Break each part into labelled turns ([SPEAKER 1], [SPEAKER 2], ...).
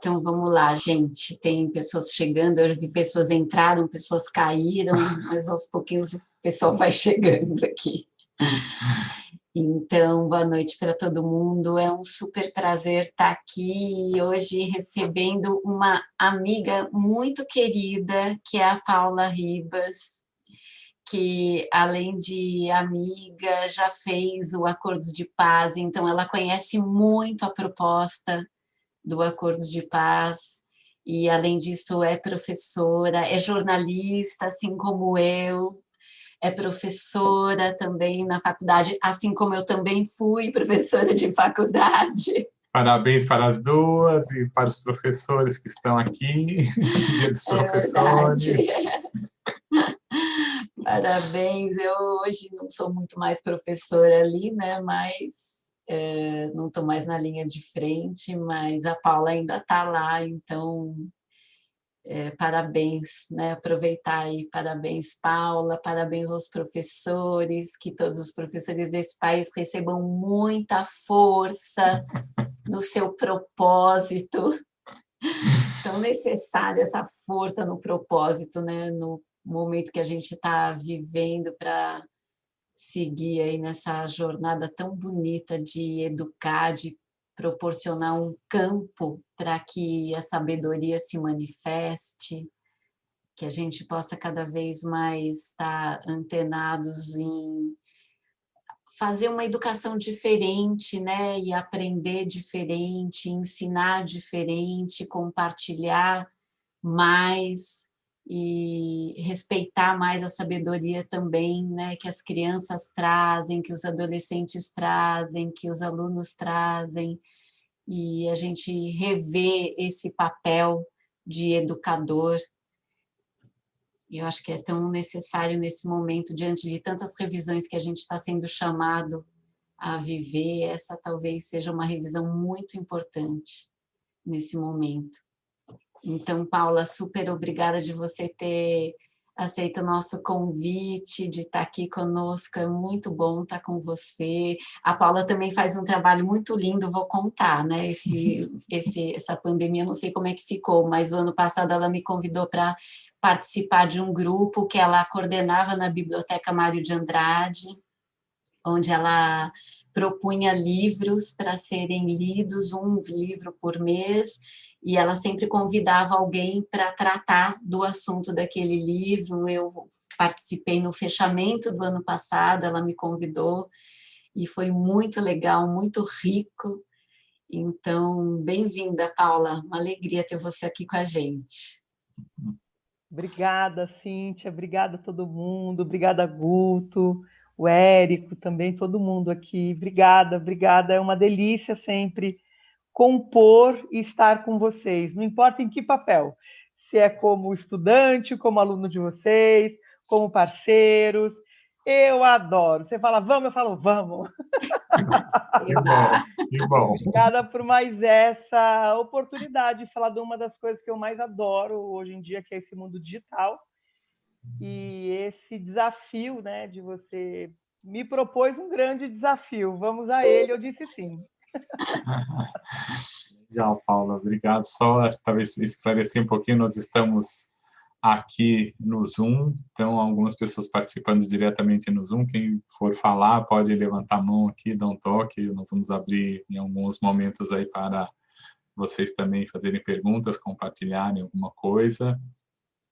[SPEAKER 1] Então, vamos lá, gente. Tem pessoas chegando, eu vi pessoas entraram, pessoas caíram, mas aos pouquinhos o pessoal vai chegando aqui. Então, boa noite para todo mundo. É um super prazer estar aqui hoje recebendo uma amiga muito querida, que é a Paula Ribas, que, além de amiga, já fez o Acordos de Paz, então ela conhece muito a proposta do Acordos de Paz, e, além disso, é professora, é jornalista, assim como eu, é professora também na faculdade, assim como eu também fui professora de faculdade.
[SPEAKER 2] Parabéns para as duas e para os professores que estão aqui, Dia dos Professores.
[SPEAKER 1] É verdade. Parabéns, eu hoje não sou muito mais professora ali, né, mas não estou mais na linha de frente, mas a Paula ainda está lá, então parabéns, né? Aproveitar aí, parabéns, Paula, parabéns aos professores, que todos os professores desse país recebam muita força no seu propósito, tão necessária essa força no propósito, né? No momento que a gente está vivendo para seguir aí nessa jornada tão bonita de educar, de proporcionar um campo para que a sabedoria se manifeste, que a gente possa cada vez mais estar antenados em fazer uma educação diferente, né? E aprender diferente, ensinar diferente, compartilhar mais e respeitar mais a sabedoria também, né? Que as crianças trazem, que os adolescentes trazem, que os alunos trazem, e a gente rever esse papel de educador. Eu acho que é tão necessário nesse momento, diante de tantas revisões que a gente está sendo chamado a viver, essa talvez seja uma revisão muito importante nesse momento. Então, Paula, super obrigada de você ter aceito o nosso convite, de estar aqui conosco, é muito bom estar com você. A Paula também faz um trabalho muito lindo, vou contar, né? Essa pandemia, não sei como é que ficou, mas o ano passado ela me convidou para participar de um grupo que ela coordenava na Biblioteca Mário de Andrade, onde ela propunha livros para serem lidos, um livro por mês, e ela sempre convidava alguém para tratar do assunto daquele livro. Eu participei no fechamento do ano passado, ela me convidou, e foi muito legal, muito rico. Então, bem-vinda, Paula, uma alegria ter você aqui com a gente.
[SPEAKER 3] Obrigada, Cíntia, obrigada a todo mundo, obrigada, Guto, o Érico também, todo mundo aqui, obrigada, é uma delícia sempre compor e estar com vocês, não importa em que papel, se é como estudante, como aluno de vocês, como parceiros, eu adoro. Você fala vamos, eu falo vamos.
[SPEAKER 2] Que bom, que bom.
[SPEAKER 3] Obrigada por mais essa oportunidade de falar de uma das coisas que eu mais adoro hoje em dia, que é esse mundo digital, e esse desafio, né, de você me propôs um grande desafio, vamos a ele, eu disse sim.
[SPEAKER 2] Legal, Paula, obrigado. Só talvez esclarecer um pouquinho, nós estamos aqui no Zoom, então algumas pessoas participando diretamente no Zoom, quem for falar pode levantar a mão aqui, dar um toque, nós vamos abrir em alguns momentos aí para vocês também fazerem perguntas, compartilharem alguma coisa,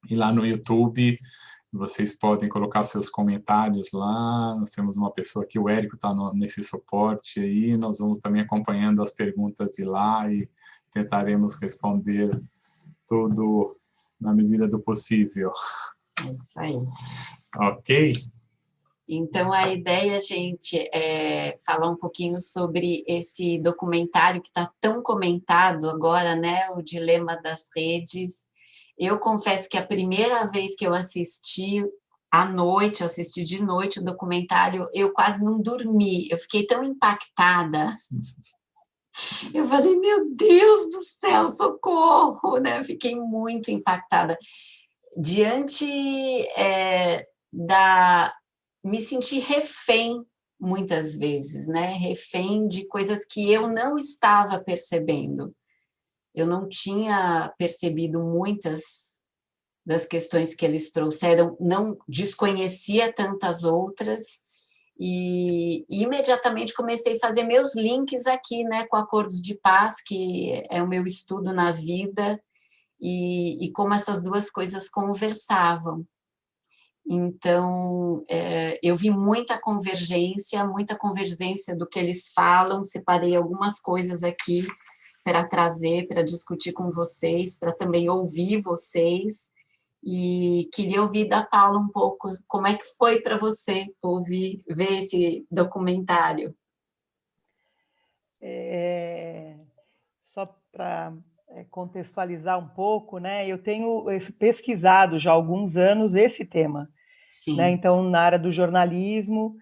[SPEAKER 2] e lá no YouTube vocês podem colocar seus comentários lá, nós temos uma pessoa aqui, o Érico está nesse suporte aí, nós vamos também acompanhando as perguntas de lá e tentaremos responder tudo na medida do possível.
[SPEAKER 1] É isso aí.
[SPEAKER 2] Ok?
[SPEAKER 1] Então, a ideia, gente, é falar um pouquinho sobre esse documentário que está tão comentado agora, né? O Dilema das Redes. Eu confesso que a primeira vez que eu assisti à noite, eu assisti de noite o documentário, eu quase não dormi. Eu fiquei tão impactada. Eu falei, meu Deus do céu, socorro! Né? Eu fiquei muito impactada. Diante me senti refém muitas vezes, né? Refém de coisas que eu não estava percebendo. eu não tinha percebido muitas das questões que eles trouxeram, não desconhecia tantas outras, e imediatamente comecei a fazer meus links aqui, né, com Acordos de Paz, que é o meu estudo na vida, e como essas duas coisas conversavam. Então, eu vi muita convergência do que eles falam, separei algumas coisas aqui para trazer, para discutir com vocês, para também ouvir vocês, e queria ouvir da Paula um pouco, como é que foi para você ver esse documentário?
[SPEAKER 3] Só para contextualizar um pouco, né? Eu tenho pesquisado já há alguns anos esse tema, né? Então, na área do jornalismo,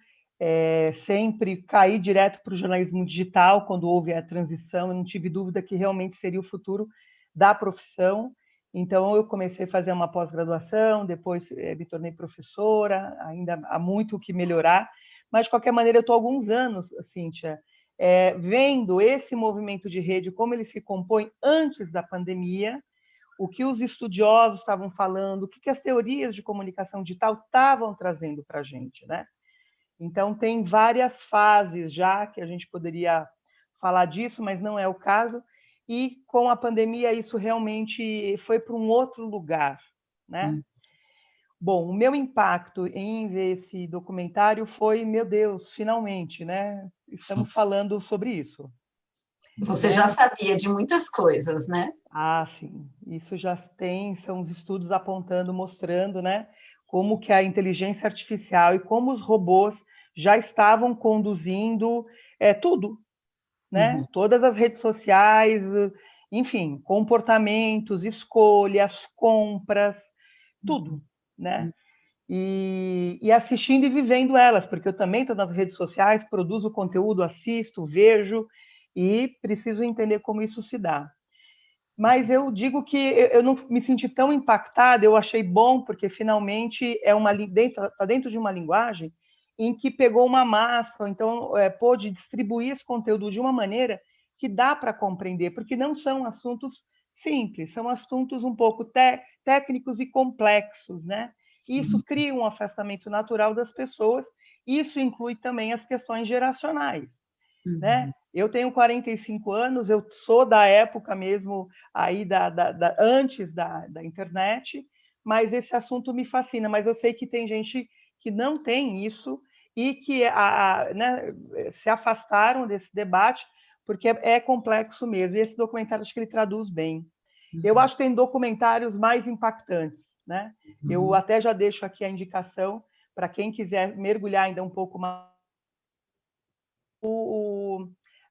[SPEAKER 3] sempre caí direto para o jornalismo digital quando houve a transição. Eu não tive dúvida que realmente seria o futuro da profissão. Então, eu comecei a fazer uma pós-graduação, depois me tornei professora, ainda há muito o que melhorar, mas, de qualquer maneira, eu estou há alguns anos, Cíntia, vendo esse movimento de rede, como ele se compõe antes da pandemia, o que os estudiosos estavam falando, o que as teorias de comunicação digital estavam trazendo para a gente, né? Então, tem várias fases já que a gente poderia falar disso, mas não é o caso, e com a pandemia isso realmente foi para um outro lugar, né? Bom, o meu impacto em ver esse documentário foi, meu Deus, finalmente, né? Estamos falando sobre isso.
[SPEAKER 1] Você já sabia de muitas coisas, né?
[SPEAKER 3] Ah, sim. Isso já são os estudos apontando, mostrando, né? Como que a inteligência artificial e como os robôs já estavam conduzindo tudo, né? Todas as redes sociais, enfim, comportamentos, escolhas, compras, tudo, né? E assistindo e vivendo elas, porque eu também estou nas redes sociais, produzo conteúdo, assisto, vejo e preciso entender como isso se dá. Mas eu digo que eu não me senti tão impactada, eu achei bom, porque finalmente está dentro de uma linguagem em que pegou uma massa, então pôde distribuir esse conteúdo de uma maneira que dá para compreender, porque não são assuntos simples, são assuntos um pouco técnicos e complexos, né? Isso cria um afastamento natural das pessoas, isso inclui também as questões geracionais, né? Eu tenho 45 anos, eu sou da época mesmo aí antes da internet, mas esse assunto me fascina. Mas eu sei que tem gente que não tem isso e que né, se afastaram desse debate, porque é complexo mesmo. E esse documentário, acho que ele traduz bem. Eu acho que tem documentários mais impactantes, né? Eu até já deixo aqui a indicação para quem quiser mergulhar ainda um pouco mais.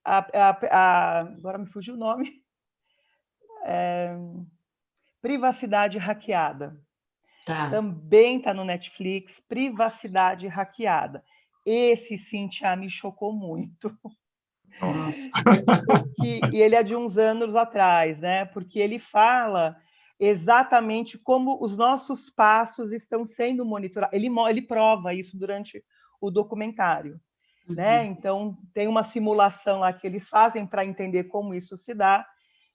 [SPEAKER 3] Agora me fugiu o nome. Privacidade Hackeada. Também está no Netflix, Privacidade Hackeada. Esse, Cíntia, me chocou muito.
[SPEAKER 2] Nossa.
[SPEAKER 3] E ele é de uns anos atrás, né? Porque ele fala exatamente como os nossos passos estão sendo monitorados. Ele prova isso durante o documentário. Né? Então, tem uma simulação lá que eles fazem para entender como isso se dá,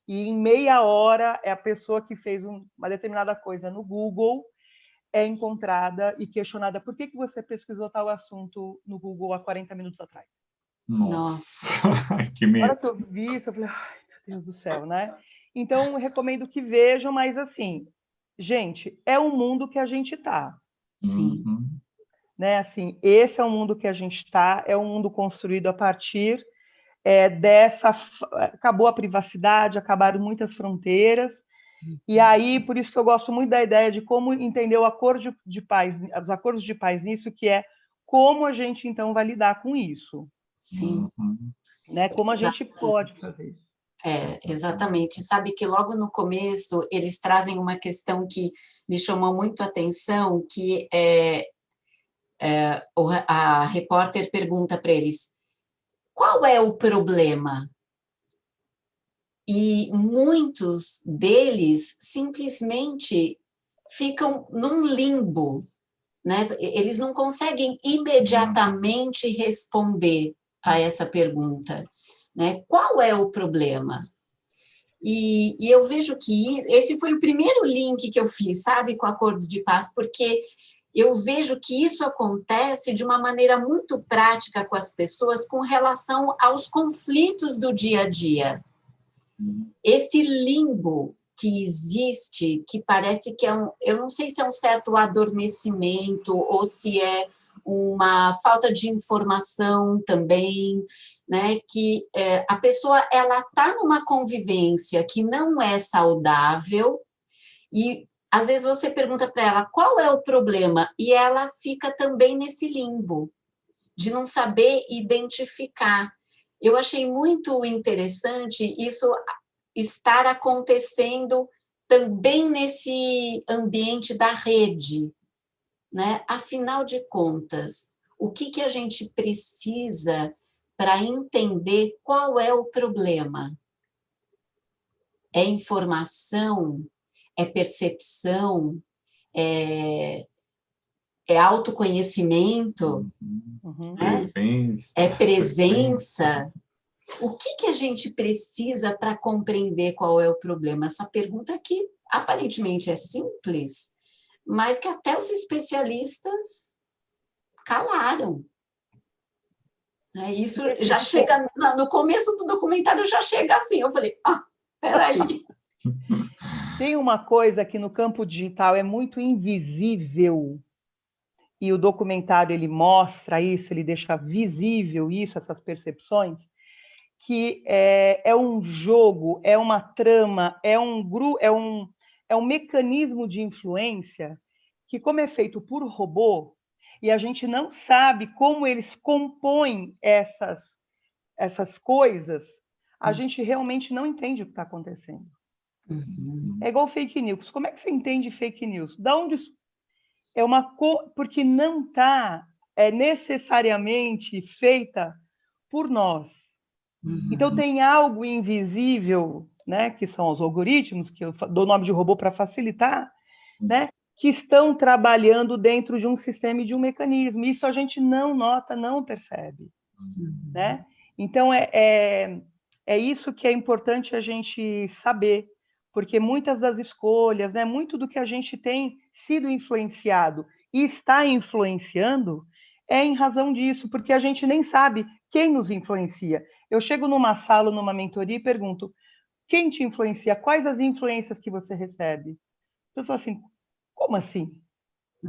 [SPEAKER 3] e em meia hora a pessoa que fez uma determinada coisa no Google é encontrada e questionada: por que você pesquisou tal assunto no Google há 40 minutos atrás?
[SPEAKER 2] Nossa, que medo.
[SPEAKER 3] Na hora que eu vi isso, eu falei, ai, meu Deus do céu, né? Então, eu recomendo que vejam, mas assim, gente, é o mundo que a gente está.
[SPEAKER 1] Sim.
[SPEAKER 3] Né? Assim, esse é o mundo que a gente está, é um mundo construído a partir acabou a privacidade, acabaram muitas fronteiras, e aí, por isso que eu gosto muito da ideia de como entender os acordos de paz nisso, que é como a gente, então, vai lidar com isso.
[SPEAKER 1] Sim.
[SPEAKER 3] Né? Como a gente pode fazer isso.
[SPEAKER 1] Exatamente. Sabe que logo no começo eles trazem uma questão que me chamou muito a atenção, que a repórter pergunta para eles: qual é o problema? E muitos deles simplesmente ficam num limbo, né? Eles não conseguem imediatamente responder a essa pergunta, né? Qual é o problema? E eu vejo que esse foi o primeiro link que eu fiz, sabe, com acordos de paz, porque eu vejo que isso acontece de uma maneira muito prática com as pessoas com relação aos conflitos do dia a dia. Esse limbo que existe, que parece que eu não sei se é um certo adormecimento ou se é uma falta de informação também, né? Que a pessoa ela está numa convivência que não é saudável e às vezes você pergunta para ela qual é o problema e ela fica também nesse limbo de não saber identificar. Eu achei muito interessante isso estar acontecendo também nesse ambiente da rede, né? Afinal de contas, o que a gente precisa para entender qual é o problema? É informação? É percepção? É autoconhecimento? Né?
[SPEAKER 2] Presença.
[SPEAKER 1] É presença? O que a gente precisa para compreender qual é o problema? Essa pergunta que aparentemente é simples, mas que até os especialistas calaram. Isso já chega, no começo do documentário já chega assim, eu falei, peraí.
[SPEAKER 3] Tem uma coisa que no campo digital é muito invisível, e o documentário ele mostra isso, ele deixa visível isso, essas percepções, que é um jogo, é uma trama, é um mecanismo de influência que, como é feito por robô, e a gente não sabe como eles compõem essas coisas, a gente realmente não entende o que está acontecendo. É igual fake news. Como é que você entende fake news? Da onde porque não está necessariamente feita por nós. Então tem algo invisível, né, que são os algoritmos, que eu dou o nome de robô para facilitar, né, que estão trabalhando dentro de um sistema e de um mecanismo. Isso a gente não nota, não percebe, né? Então é isso que é importante a gente saber, porque muitas das escolhas, né, muito do que a gente tem sido influenciado e está influenciando é em razão disso, porque a gente nem sabe quem nos influencia. Eu chego numa sala, numa mentoria e pergunto: quem te influencia? Quais as influências que você recebe? A pessoa assim, como assim?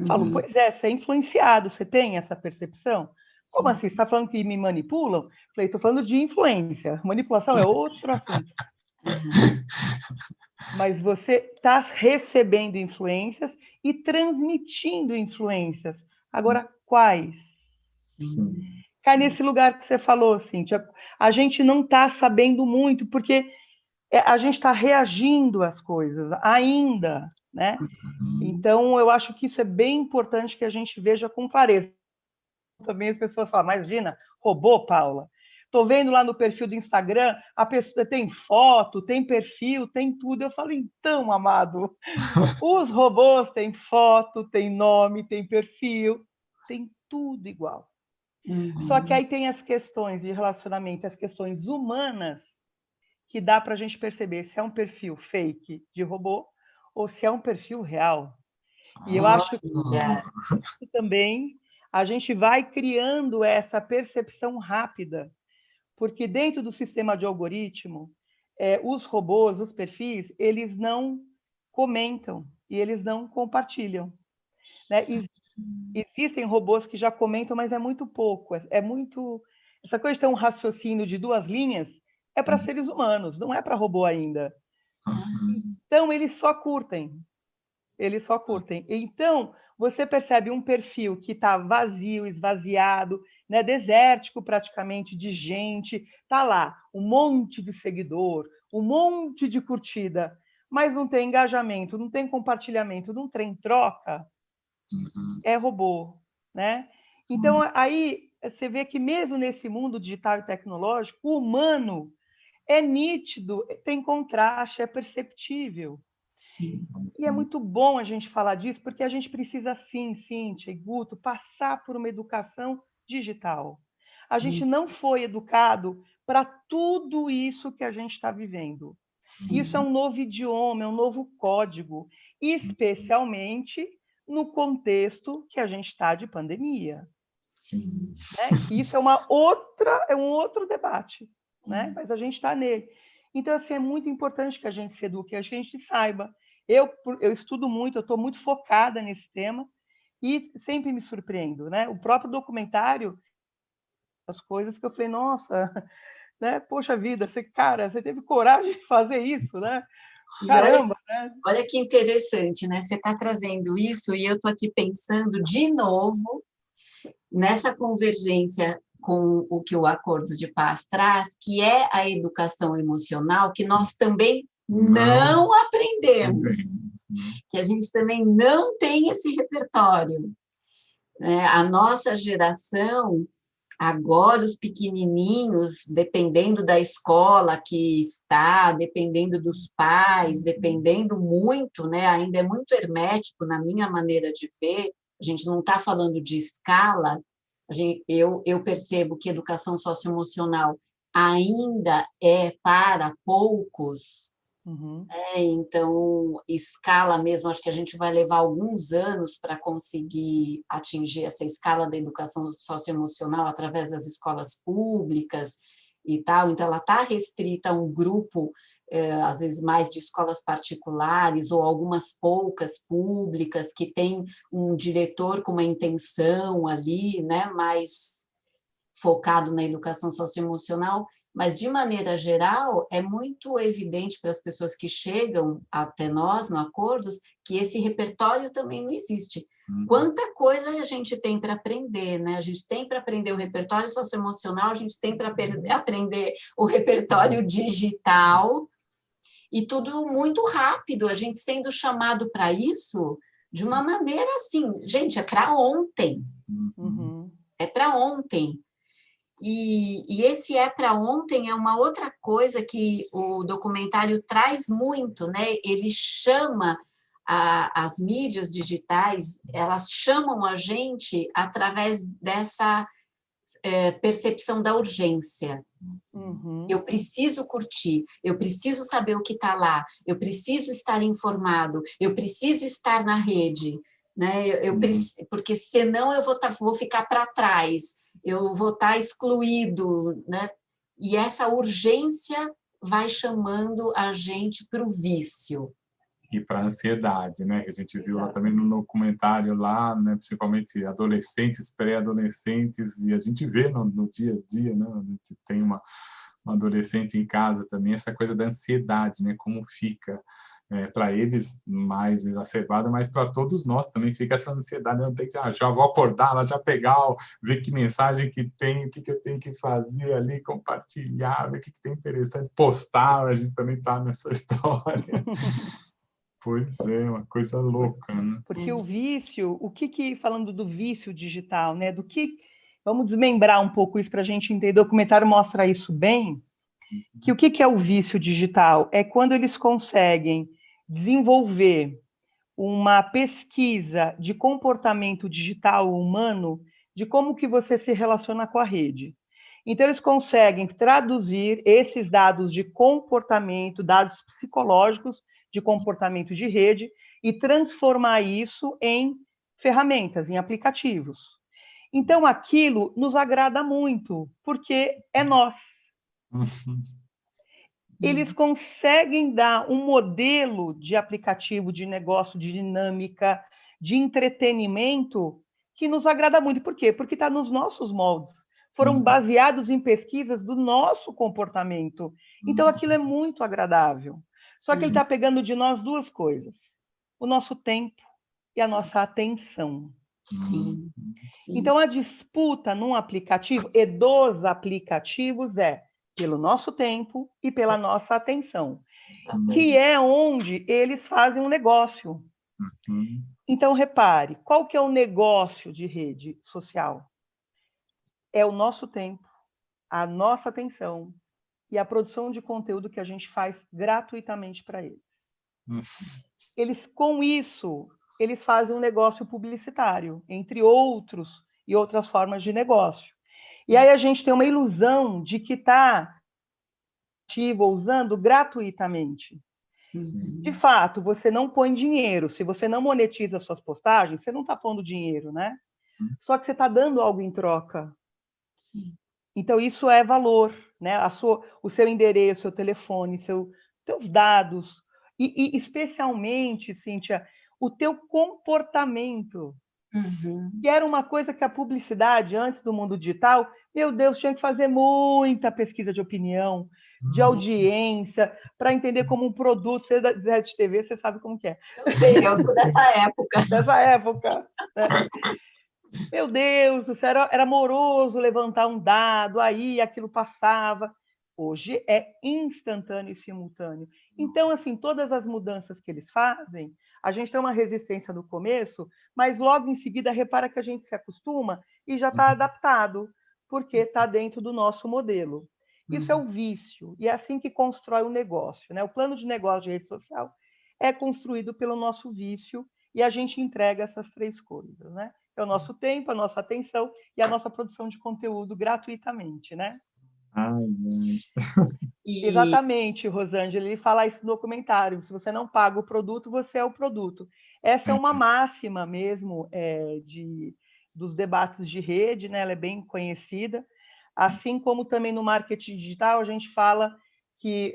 [SPEAKER 3] Falo, pois é, você é influenciado, você tem essa percepção? Como assim? Você está falando que me manipulam? Falei, estou falando de influência. Manipulação é outro assunto. Mas você está recebendo influências e transmitindo influências. Agora, quais? Cai nesse lugar que você falou, Cíntia. A gente não está sabendo muito, porque a gente está reagindo às coisas ainda, né? Então, eu acho que isso é bem importante que a gente veja com clareza. Também as pessoas falam, mas Gina, robô, Paula? Estou vendo lá no perfil do Instagram, a pessoa tem foto, tem perfil, tem tudo. Eu falo, então, amado, os robôs têm foto, têm nome, têm perfil, tem tudo igual. Só que aí tem as questões de relacionamento, as questões humanas, que dá para a gente perceber se é um perfil fake de robô ou se é um perfil real. E eu acho que também a gente vai criando essa percepção rápida, porque dentro do sistema de algoritmo, os robôs, os perfis, eles não comentam e eles não compartilham, né? Existem robôs que já comentam, mas é muito pouco. É muito... Essa coisa de ter um raciocínio de 2 linhas é para seres humanos, não é para robô ainda. Então, eles só curtem. Eles só curtem. Então, você percebe um perfil que está vazio, esvaziado, né, desértico praticamente de gente, está lá, um monte de seguidor, um monte de curtida, mas não tem engajamento, não tem compartilhamento, não tem troca, é robô, né? Então, aí você vê que mesmo nesse mundo digital e tecnológico, o humano é nítido, tem contraste, é perceptível.
[SPEAKER 1] Sim.
[SPEAKER 3] E é muito bom a gente falar disso, porque a gente precisa, sim, Cíntia e Guto, passar por uma educação digital. A gente não foi educado para tudo isso que a gente está vivendo.
[SPEAKER 1] Sim.
[SPEAKER 3] Isso é um novo idioma, é um novo código, especialmente no contexto que a gente está de pandemia.
[SPEAKER 2] Sim.
[SPEAKER 3] Né? Que isso é um outro debate, né? Mas a gente está nele. Então, assim, é muito importante que a gente se eduque, que a gente saiba. Eu estudo muito, eu estou muito focada nesse tema e sempre me surpreendo, né? O próprio documentário, as coisas que eu falei, nossa, né? Poxa vida, você teve coragem de fazer isso, né? Caramba, né?
[SPEAKER 1] Olha que interessante, né? Você está trazendo isso e eu estou aqui pensando de novo nessa convergência com o que o Acordo de Paz traz, que é a educação emocional, que nós também não aprendemos, que a gente também não tem esse repertório. A nossa geração, agora os pequenininhos, dependendo da escola que está, dependendo dos pais, dependendo muito, né, ainda é muito hermético na minha maneira de ver, a gente não está falando de escala, eu percebo que educação socioemocional ainda é para poucos,
[SPEAKER 3] Uhum.
[SPEAKER 1] então, escala mesmo, acho que a gente vai levar alguns anos para conseguir atingir essa escala da educação socioemocional através das escolas públicas e tal, então ela está restrita a um grupo, às vezes mais de escolas particulares ou algumas poucas públicas que tem um diretor com uma intenção ali, né, mais focado na educação socioemocional, mas, de maneira geral, é muito evidente para as pessoas que chegam até nós, no Acordos, que esse repertório também não existe. Quanta coisa a gente tem para aprender, né? A gente tem para aprender o repertório socioemocional, a gente tem para aprender o repertório digital, e tudo muito rápido, a gente sendo chamado para isso de uma maneira assim, gente, é para ontem.
[SPEAKER 3] Uhum.
[SPEAKER 1] É para ontem. E esse é para ontem é uma outra coisa que o documentário traz muito, né? Ele chama as mídias digitais, elas chamam a gente através dessa percepção da urgência.
[SPEAKER 3] Uhum.
[SPEAKER 1] Eu preciso curtir, eu preciso saber o que está lá, eu preciso estar informado, eu preciso estar na rede, né? Porque senão eu vou ficar para trás, eu vou estar excluído, né? E essa urgência vai chamando a gente para o vício.
[SPEAKER 2] E para a ansiedade, né? Que a gente viu lá também no documentário lá, né? Principalmente adolescentes, pré-adolescentes, e a gente vê no dia a dia, né? A gente tem uma adolescente em casa também, essa coisa da ansiedade, né? Como fica para eles mais exacerbada, mas para todos nós também fica essa ansiedade. Eu tenho que, já vou acordar, lá já pegar, ver que mensagem que tem, o que eu tenho que fazer ali, compartilhar, ver o que tem interessante, postar. A gente também está nessa história. Pois é, uma coisa louca, né?
[SPEAKER 3] Porque o vício, falando do vício digital, né? Vamos desmembrar um pouco isso para a gente entender. O documentário mostra isso bem. Que o que é o vício digital? É quando eles conseguem desenvolver uma pesquisa de comportamento digital humano, de como que você se relaciona com a rede. Então, eles conseguem traduzir esses dados de comportamento, dados psicológicos de comportamento de rede, e transformar isso em ferramentas, em aplicativos. Então, aquilo nos agrada muito, porque é nós. Eles conseguem dar um modelo de aplicativo, de negócio, de dinâmica, de entretenimento que nos agrada muito. Por quê? Porque está nos nossos moldes. Foram baseados em pesquisas do nosso comportamento. Então, aquilo é muito agradável. Só que ele está pegando de nós duas coisas: o nosso tempo e a nossa atenção.
[SPEAKER 1] Sim.
[SPEAKER 3] Então, a disputa num aplicativo e dos aplicativos é pelo nosso tempo e pela nossa atenção, que é onde eles fazem um negócio. Então, repare, qual que é o negócio de rede social? É o nosso tempo, a nossa atenção e a produção de conteúdo que a gente faz gratuitamente para eles. Com isso, eles fazem um negócio publicitário, entre outros e outras formas de negócio. E aí a gente tem uma ilusão de que está usando gratuitamente. De fato, você não põe dinheiro. Se você não monetiza suas postagens, você não está pondo dinheiro, né? Só que você está dando algo em troca.
[SPEAKER 1] Sim.
[SPEAKER 3] Então, isso é valor, né? O seu endereço, seu telefone, seus dados. E especialmente, Cíntia, o teu comportamento. Que era uma coisa que a publicidade, antes do mundo digital, meu Deus, tinha que fazer muita pesquisa de opinião, de audiência, para entender como um produto, você da Zé de TV, você sabe como que é.
[SPEAKER 1] Eu sei, eu sou dessa época.
[SPEAKER 3] Dessa época. Né? Meu Deus, era amoroso levantar um dado, aí aquilo passava. Hoje é instantâneo e simultâneo. Então, assim, todas as mudanças que eles fazem, a gente tem uma resistência no começo, mas logo em seguida repara que a gente se acostuma e já está adaptado, porque está dentro do nosso modelo. Isso é o vício, e é assim que constrói o negócio, né? O plano de negócio de rede social é construído pelo nosso vício e a gente entrega essas 3 coisas, né? É o nosso tempo, a nossa atenção e a nossa produção de conteúdo gratuitamente, né? Exatamente, Rosângela, ele fala isso no documentário, se você não paga o produto, você é o produto. Essa é uma máxima mesmo dos debates de rede, né? Ela é bem conhecida, assim como também no marketing digital a gente fala que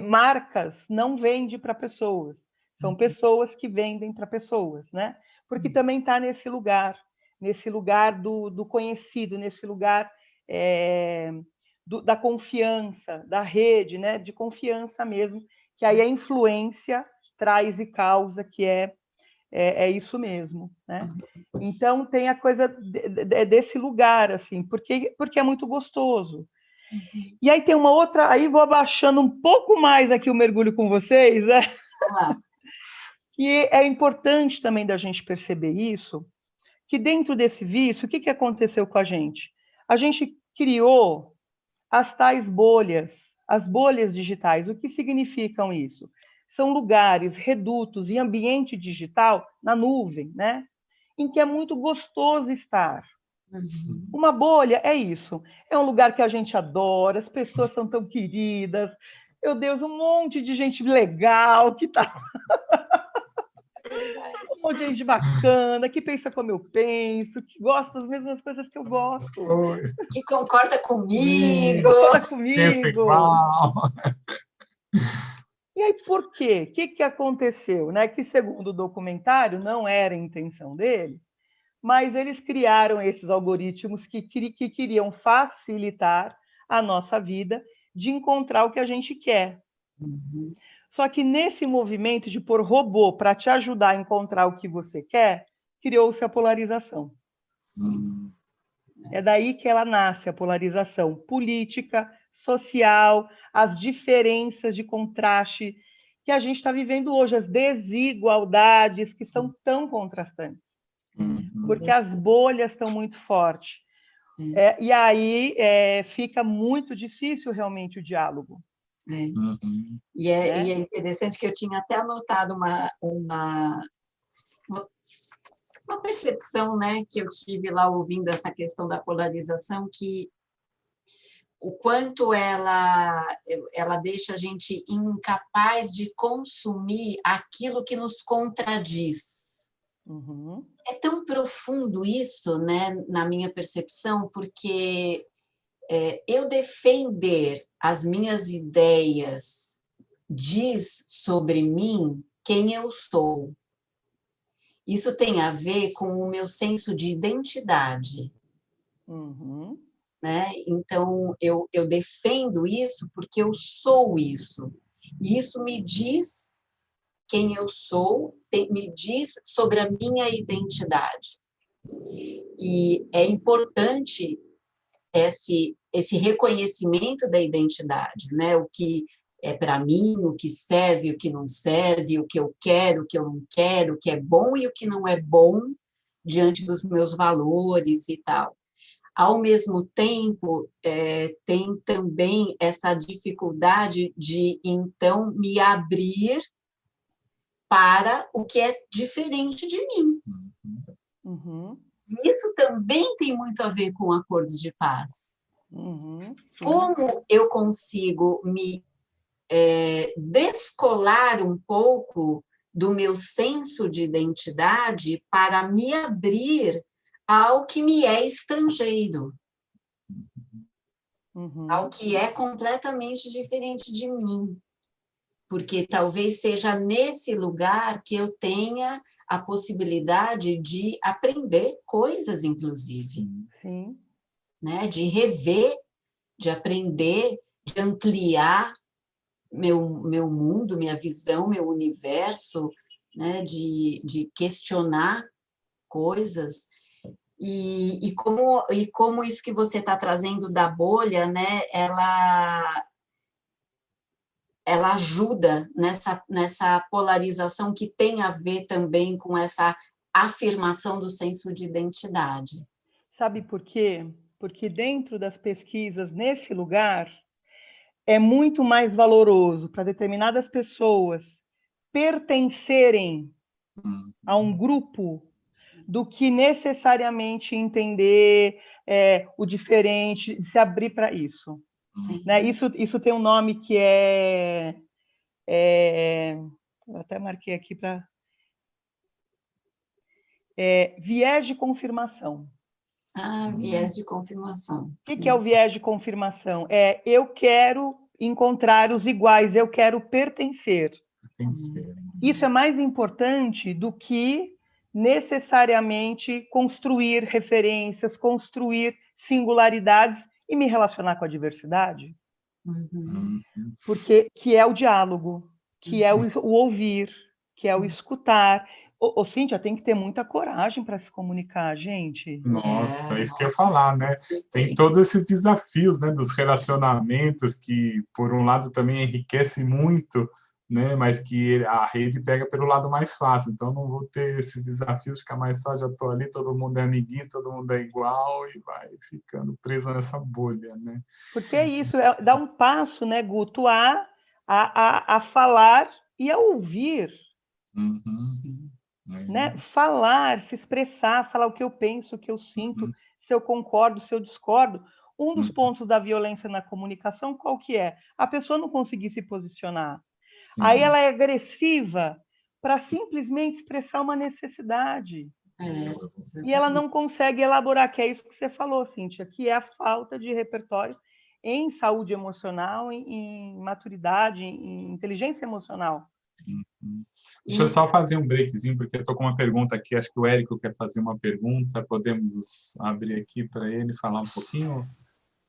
[SPEAKER 3] marcas não vendem para pessoas, são pessoas que vendem para pessoas, né? Porque também está nesse lugar do conhecido, nesse lugar da confiança, da rede, né? De confiança mesmo, que aí a influência traz e causa, que é isso mesmo, né? Então tem a coisa desse lugar, assim, porque é muito gostoso. E aí tem uma outra, aí vou abaixando um pouco mais aqui o mergulho com vocês, né? Que é importante também da gente perceber isso, que dentro desse vício, o que aconteceu com a gente? A gente criou as tais bolhas, as bolhas digitais. O que significam isso? São lugares, redutos e ambiente digital na nuvem, né? Em que é muito gostoso estar. Uma bolha é isso. É um lugar que a gente adora, as pessoas são tão queridas. Meu Deus, um monte de gente legal que tá. Um monte de gente bacana, que pensa como eu penso, que gosta das mesmas coisas que eu gosto.
[SPEAKER 1] Que concorda comigo.
[SPEAKER 3] Concorda comigo. E aí, por quê? O que aconteceu? Né? Que, segundo o documentário, não era a intenção dele, mas eles criaram esses algoritmos que queriam facilitar a nossa vida de encontrar o que a gente quer. Só que nesse movimento de pôr robô para te ajudar a encontrar o que você quer, criou-se a polarização.
[SPEAKER 1] Sim.
[SPEAKER 3] É daí que ela nasce, a polarização política, social, as diferenças de contraste que a gente está vivendo hoje, as desigualdades que são tão contrastantes, porque as bolhas estão muito fortes. E aí fica muito difícil realmente o diálogo.
[SPEAKER 1] E é interessante que eu tinha até anotado uma percepção, né, que eu tive lá ouvindo essa questão da polarização, que o quanto ela deixa a gente incapaz de consumir aquilo que nos contradiz. É tão profundo isso, né, na minha percepção, porque eu defender as minhas ideias diz sobre mim quem eu sou. Isso tem a ver com o meu senso de identidade. Né? Então, eu defendo isso porque eu sou isso. E isso me diz quem eu sou, me diz sobre a minha identidade. E é importante esse reconhecimento da identidade, né? O que é para mim, o que serve, o que não serve, o que eu quero, o que eu não quero, o que é bom e o que não é bom diante dos meus valores e tal. Ao mesmo tempo, tem também essa dificuldade de, então, me abrir para o que é diferente de mim. Isso também tem muito a ver com acordos de paz. Como eu consigo me descolar um pouco do meu senso de identidade para me abrir ao que me é estrangeiro, ao que é completamente diferente de mim. Porque talvez seja nesse lugar que eu tenha a possibilidade de aprender coisas, inclusive.
[SPEAKER 3] Sim.
[SPEAKER 1] Né? De rever, de aprender, de ampliar meu mundo, minha visão, meu universo, né? De questionar coisas. E como isso que você está trazendo da bolha, né? Ela ajuda nessa polarização que tem a ver também com essa afirmação do senso de identidade.
[SPEAKER 3] Sabe por quê? Porque dentro das pesquisas, nesse lugar, é muito mais valoroso para determinadas pessoas pertencerem a um grupo do que necessariamente entender o diferente, se abrir para isso. Né? Isso tem um nome que eu até marquei aqui para... viés de confirmação.
[SPEAKER 1] Viés de confirmação.
[SPEAKER 3] O que é o viés de confirmação? Eu quero encontrar os iguais, eu quero pertencer. Isso é mais importante do que necessariamente construir referências, construir singularidades e me relacionar com a diversidade. Porque que é o diálogo, que é o ouvir, que é o escutar. Cíntia, tem que ter muita coragem para se comunicar, gente.
[SPEAKER 2] Nossa, é isso que eu ia falar, né? Tem todos esses desafios, né, dos relacionamentos que, por um lado, também enriquece muito, né, mas que a rede pega pelo lado mais fácil. Então, não vou ter esses desafios, ficar mais só, já estou ali, todo mundo é amiguinho, todo mundo é igual e vai ficando preso nessa bolha, né?
[SPEAKER 3] Porque é isso, dá um passo, né, Guto, a falar e a ouvir. Né? Falar, se expressar, falar o que eu penso, o que eu sinto, se eu concordo, se eu discordo. Um dos pontos da violência na comunicação, qual que é? A pessoa não conseguir se posicionar. Aí ela é agressiva para simplesmente expressar uma necessidade. E ela não consegue elaborar, que é isso que você falou, Cíntia, que é a falta de repertório em saúde emocional, em maturidade, em inteligência emocional.
[SPEAKER 2] Deixa eu só fazer um breakzinho, porque eu estou com uma pergunta aqui, acho que o Érico quer fazer uma pergunta, podemos abrir aqui para ele falar um pouquinho?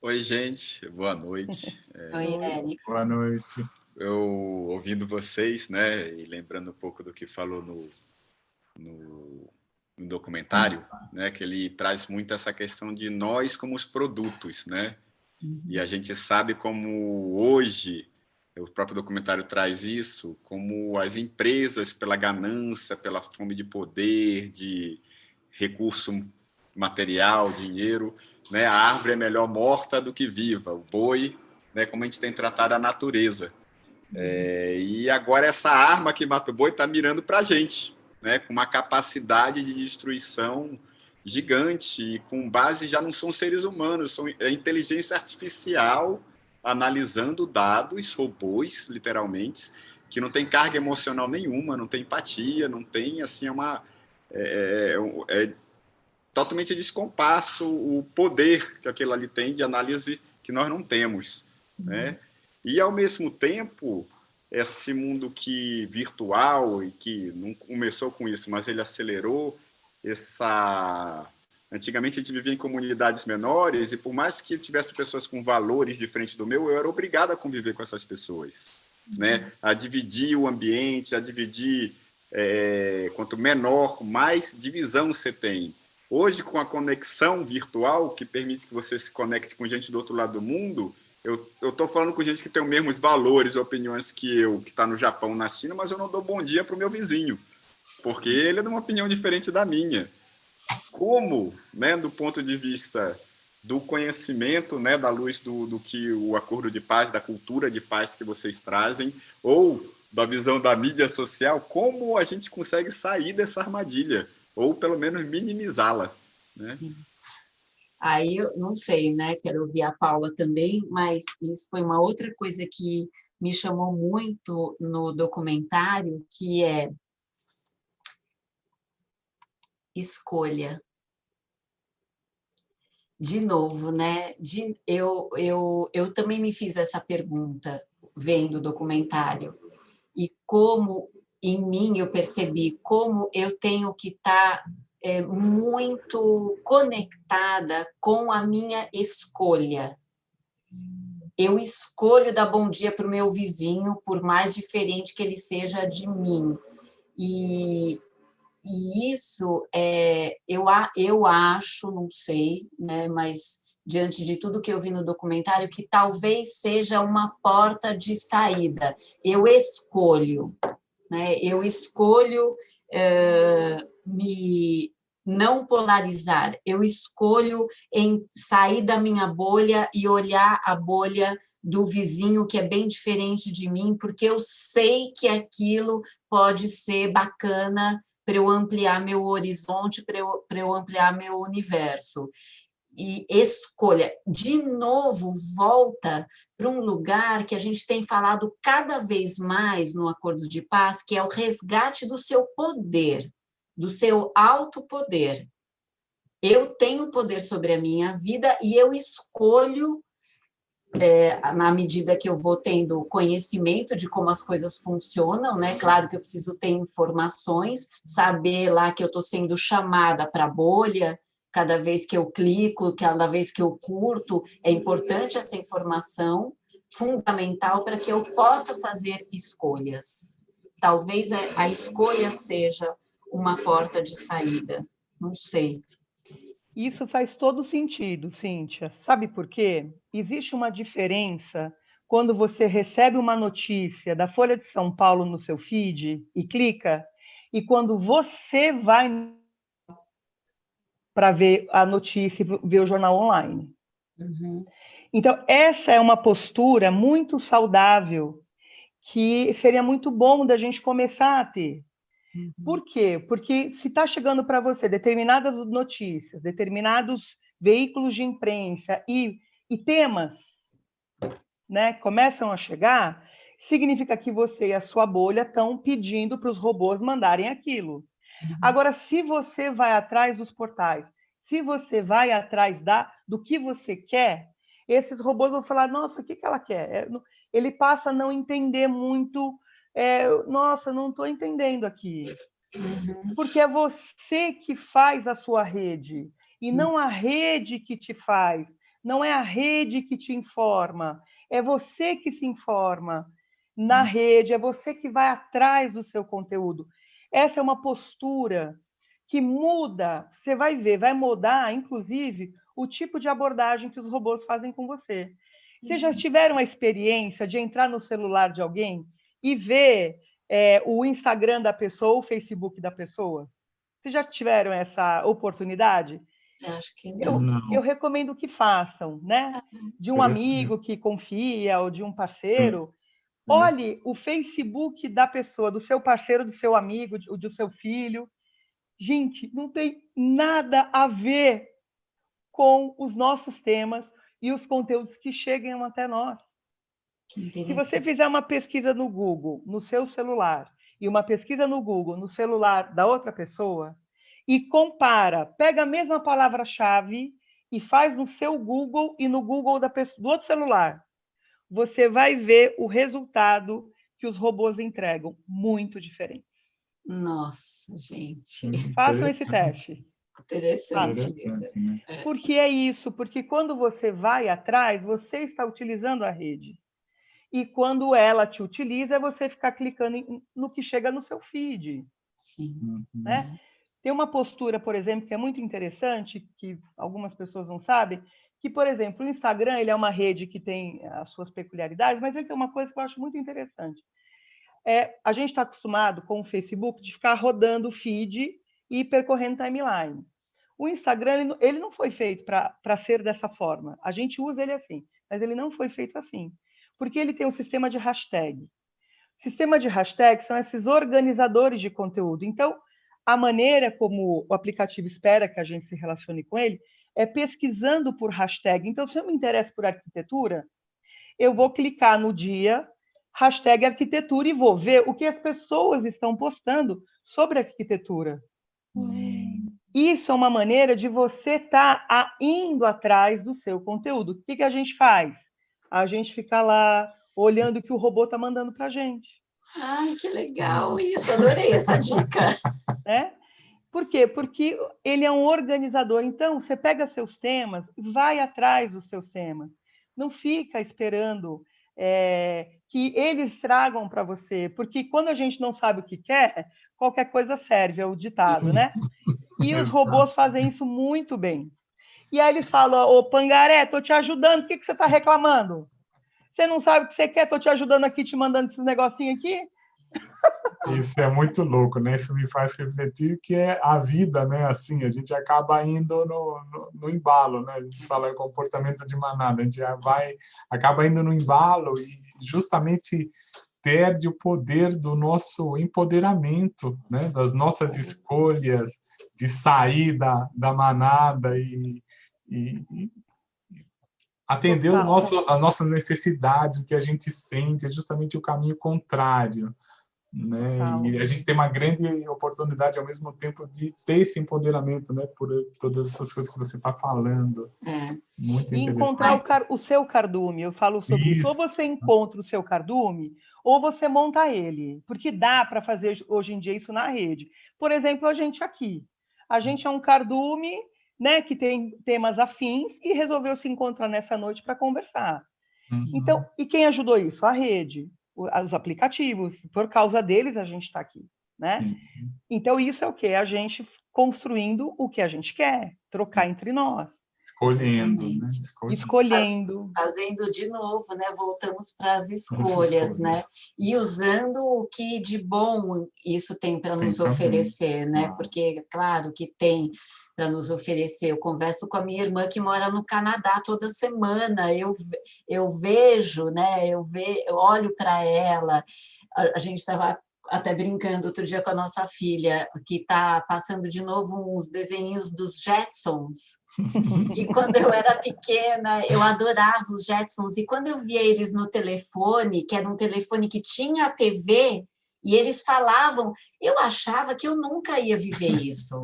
[SPEAKER 4] Oi, gente, boa noite.
[SPEAKER 1] Oi, Érico.
[SPEAKER 2] Boa noite.
[SPEAKER 4] Eu, ouvindo vocês, né, e lembrando um pouco do que falou no documentário, né, que ele traz muito essa questão de nós como os produtos, né? E a gente sabe como hoje, o próprio documentário traz isso, como as empresas, pela ganância, pela fome de poder, de recurso material, dinheiro, né, a árvore é melhor morta do que viva, o boi, né, como a gente tem tratado a natureza. E agora essa arma que mata o boi está mirando para a gente, né, com uma capacidade de destruição gigante, e com base já não são seres humanos, são inteligência artificial analisando dados, robôs, literalmente, que não tem carga emocional nenhuma, não tem empatia, não tem, assim, totalmente descompasso o poder que aquilo ali tem de análise que nós não temos, né? E, ao mesmo tempo, esse mundo virtual, e que não começou com isso, mas ele acelerou Antigamente a gente vivia em comunidades menores e, por mais que tivesse pessoas com valores diferentes do meu, eu era obrigado a conviver com essas pessoas, né? A dividir o ambiente, a dividir... quanto menor, mais divisão você tem. Hoje, com a conexão virtual, que permite que você se conecte com gente do outro lado do mundo, eu estou falando com gente que tem os mesmos valores, opiniões que eu, que está no Japão, na China, mas eu não dou bom dia para o meu vizinho, porque ele é de uma opinião diferente da minha. Como, né, do ponto de vista do conhecimento, né, da luz do que o acordo de paz, da cultura de paz que vocês trazem, ou da visão da mídia social, como a gente consegue sair dessa armadilha, ou pelo menos minimizá-la, né?
[SPEAKER 1] Sim. Aí eu não sei, né? Quero ouvir a Paula também, mas isso foi uma outra coisa que me chamou muito no documentário, que é escolha. De novo, né? Eu também me fiz essa pergunta vendo o documentário. E como em mim eu percebi como eu tenho que estar muito conectada com a minha escolha. Eu escolho dar bom dia para o meu vizinho, por mais diferente que ele seja de mim. E isso, eu acho, não sei, né, mas diante de tudo que eu vi no documentário, que talvez seja uma porta de saída. Eu escolho, né? Eu escolho me não polarizar, eu escolho em sair da minha bolha e olhar a bolha do vizinho que é bem diferente de mim, porque eu sei que aquilo pode ser bacana para eu ampliar meu horizonte, para eu ampliar meu universo. E escolha, de novo, volta para um lugar que a gente tem falado cada vez mais no Acordo de Paz, que é o resgate do seu poder, do seu autopoder. Eu tenho poder sobre a minha vida e eu escolho, na medida que eu vou tendo conhecimento de como as coisas funcionam, né? Claro que eu preciso ter informações, saber lá que eu estou sendo chamada para a bolha, cada vez que eu clico, cada vez que eu curto, é importante essa informação, fundamental para que eu possa fazer escolhas. Talvez a escolha seja uma porta de saída, não sei.
[SPEAKER 3] Isso faz todo sentido, Cíntia. Sabe por quê? Existe uma diferença quando você recebe uma notícia da Folha de São Paulo no seu feed e clica, e quando você vai para ver a notícia, ver o jornal online.
[SPEAKER 1] Uhum.
[SPEAKER 3] Então, essa é uma postura muito saudável que seria muito bom da gente começar a ter.
[SPEAKER 1] Uhum.
[SPEAKER 3] Por quê? Porque se está chegando para você determinadas notícias, determinados veículos de imprensa e temas, né, começam a chegar, significa que você e a sua bolha estão pedindo para os robôs mandarem aquilo.
[SPEAKER 1] Uhum.
[SPEAKER 3] Agora, se você vai atrás dos portais, se você vai atrás do que você quer, esses robôs vão falar, nossa, o que ela quer? Ele passa a não entender muito, nossa, não estou entendendo aqui.
[SPEAKER 1] Uhum.
[SPEAKER 3] Porque é você que faz a sua rede, e não a rede que te faz, não é a rede que te informa, é você que se informa na rede, é você que vai atrás do seu conteúdo. Essa é uma postura que muda, você vai ver, vai mudar, inclusive, o tipo de abordagem que os robôs fazem com você. Vocês já tiveram a experiência de entrar no celular de alguém e ver o Instagram da pessoa, o Facebook da pessoa? Vocês já tiveram essa oportunidade?
[SPEAKER 1] Acho que não.
[SPEAKER 3] Eu recomendo que façam, né? De um amigo que confia ou de um parceiro. Olhe o Facebook da pessoa, do seu parceiro, do seu amigo, do seu filho. Gente, não tem nada a ver com os nossos temas e os conteúdos que chegam até nós. Se você fizer uma pesquisa no Google, no seu celular, e uma pesquisa no Google, no celular da outra pessoa, e compara, pega a mesma palavra-chave e faz no seu Google e no Google do outro celular, você vai ver o resultado que os robôs entregam, muito diferente.
[SPEAKER 1] Nossa, gente.
[SPEAKER 3] Façam esse teste.
[SPEAKER 1] Interessante
[SPEAKER 2] isso. Né?
[SPEAKER 3] Porque é isso, porque quando você vai atrás, você está utilizando a rede. E quando ela te utiliza, é você ficar clicando no que chega no seu feed.
[SPEAKER 1] Sim.
[SPEAKER 3] Né? Tem uma postura, por exemplo, que é muito interessante, que algumas pessoas não sabem, que, por exemplo, o Instagram ele é uma rede que tem as suas peculiaridades, mas ele tem uma coisa que eu acho muito interessante. A gente está acostumado com o Facebook de ficar rodando o feed e percorrendo timeline. O Instagram ele não foi feito para ser dessa forma. A gente usa ele assim, mas ele não foi feito assim. Porque ele tem um sistema de hashtag. Sistema de hashtag são esses organizadores de conteúdo. Então, a maneira como o aplicativo espera que a gente se relacione com ele é pesquisando por hashtag. Então, se eu me interesso por arquitetura, eu vou clicar no dia, hashtag arquitetura, e vou ver o que as pessoas estão postando sobre arquitetura. Isso é uma maneira de você estar indo atrás do seu conteúdo. O que a gente faz? A gente fica lá olhando o que o robô está mandando para a gente.
[SPEAKER 1] Ai, que legal isso, adorei essa dica.
[SPEAKER 3] Né? Por quê? Porque ele é um organizador. Então, você pega seus temas e vai atrás dos seus temas. Não fica esperando que eles tragam para você, porque quando a gente não sabe o que quer, qualquer coisa serve, é o ditado, né? E os robôs fazem isso muito bem. E aí eles falam, ô Pangaré, estou te ajudando, o que você está reclamando? Você não sabe o que você quer, estou te ajudando aqui, te mandando esses negocinhos aqui?
[SPEAKER 2] Isso é muito louco, né? Isso me faz refletir que é a vida, né? Assim, a gente acaba indo no embalo, né? A gente fala é comportamento de manada, a gente acaba indo no embalo e justamente perde o poder do nosso empoderamento, né? Das nossas escolhas, de sair da manada e atender as nossas necessidades, o que a gente sente, é justamente o caminho contrário. Né? E a gente tem uma grande oportunidade ao mesmo tempo de ter esse empoderamento, né? Por todas essas coisas que você está falando. Muito
[SPEAKER 3] e
[SPEAKER 2] interessante.
[SPEAKER 3] encontrar o seu cardume, eu falo sobre isso. Ou você encontra o seu cardume, ou você monta ele, porque dá para fazer hoje em dia isso na rede. Por exemplo, a gente aqui. A gente é um cardume, né, que tem temas afins e resolveu se encontrar nessa noite para conversar. Então, e quem ajudou isso? A rede, os aplicativos. Por causa deles, a gente está aqui, né? Então, isso é o quê? A gente construindo o que a gente quer, trocar entre nós.
[SPEAKER 2] Escolhendo, né?
[SPEAKER 3] Escolhendo.
[SPEAKER 1] Fazendo de novo, né? Voltamos para as escolhas, né? E usando o que de bom isso tem para nos oferecer, né? Porque, claro, que tem para nos oferecer. Eu converso com a minha irmã que mora no Canadá toda semana. Eu vejo, né? Eu olho para ela. A gente estava até brincando outro dia com a nossa filha, que está passando de novo uns desenhos dos Jetsons. E quando eu era pequena, eu adorava os Jetsons. E quando eu via eles no telefone, que era um telefone que tinha TV, e eles falavam, eu achava que eu nunca ia viver isso.